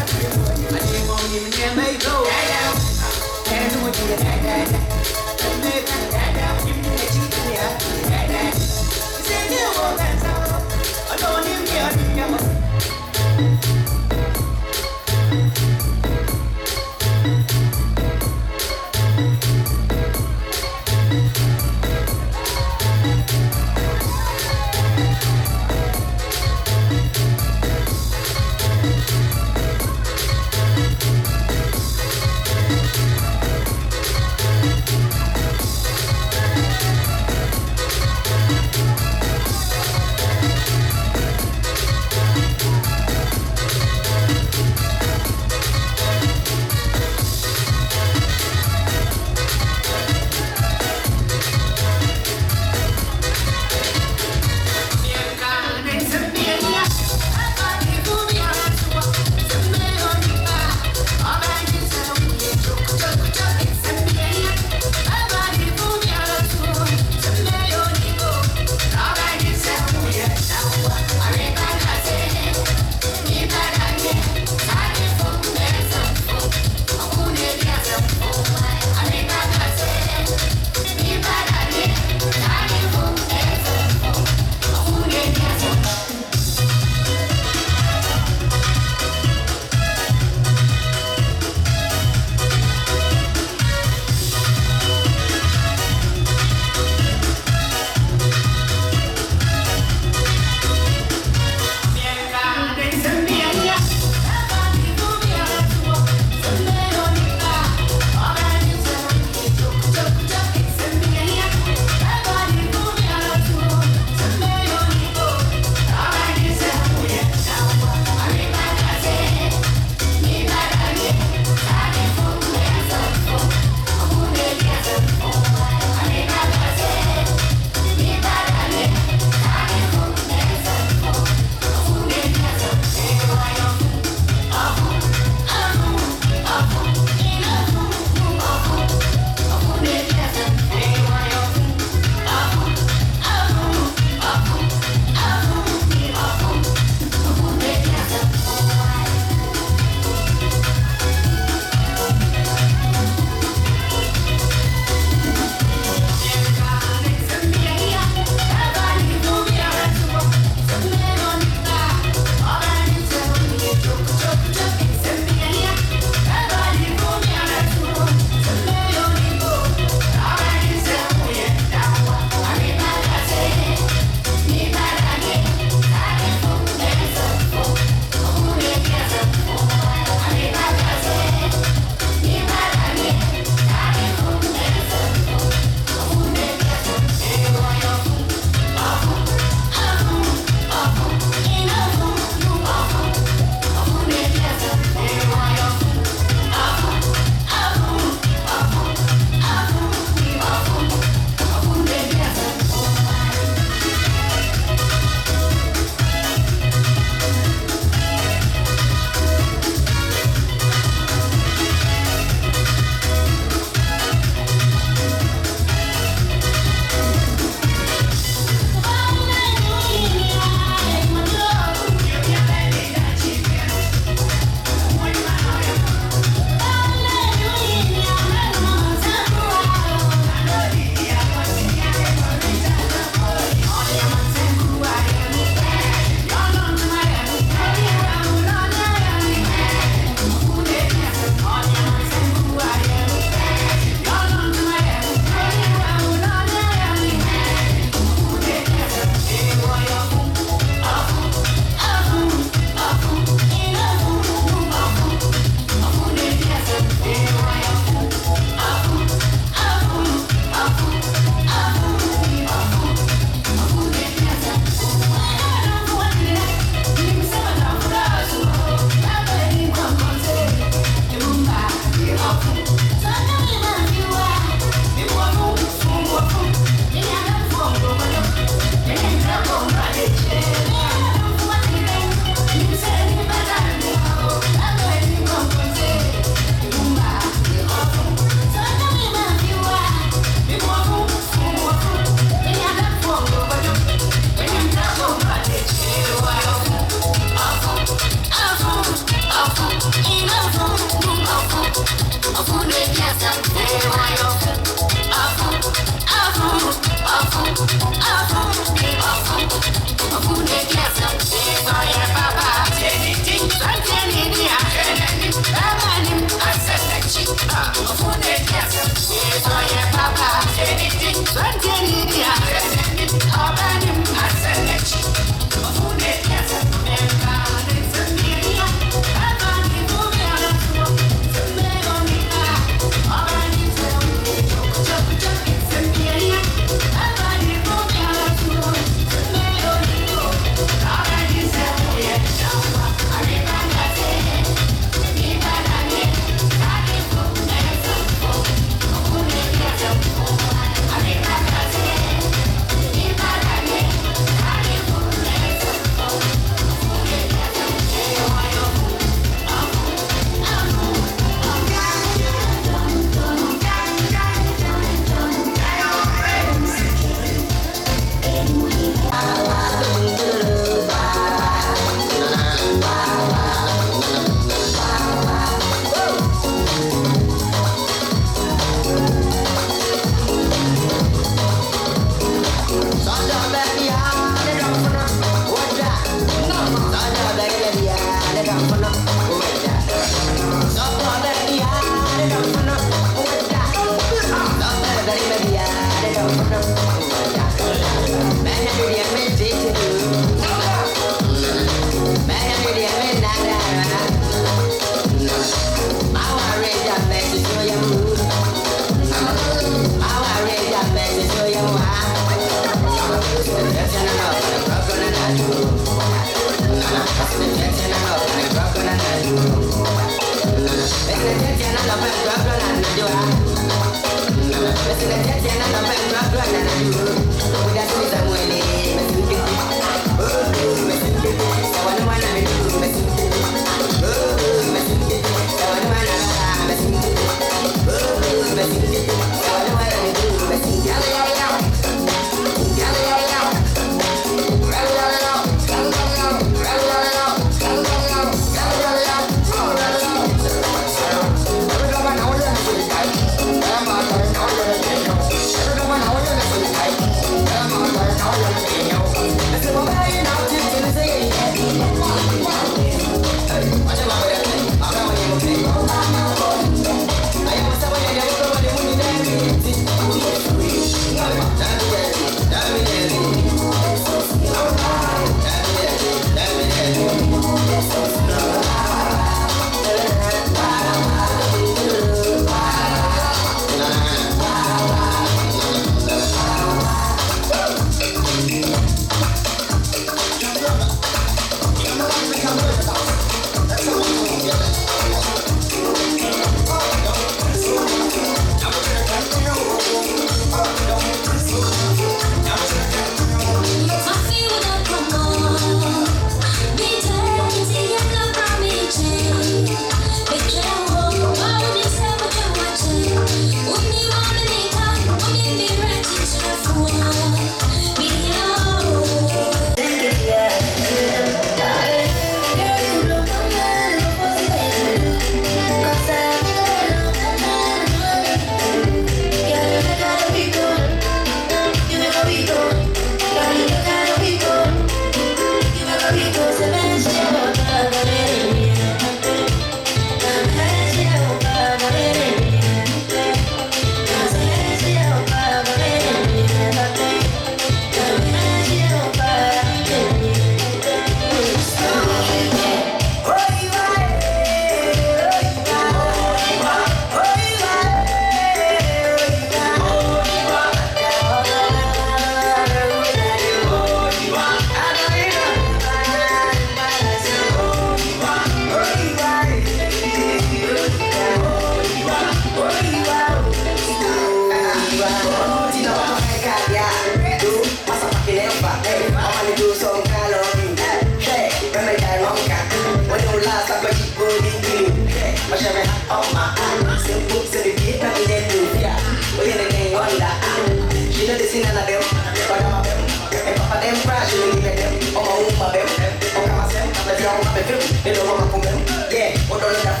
don't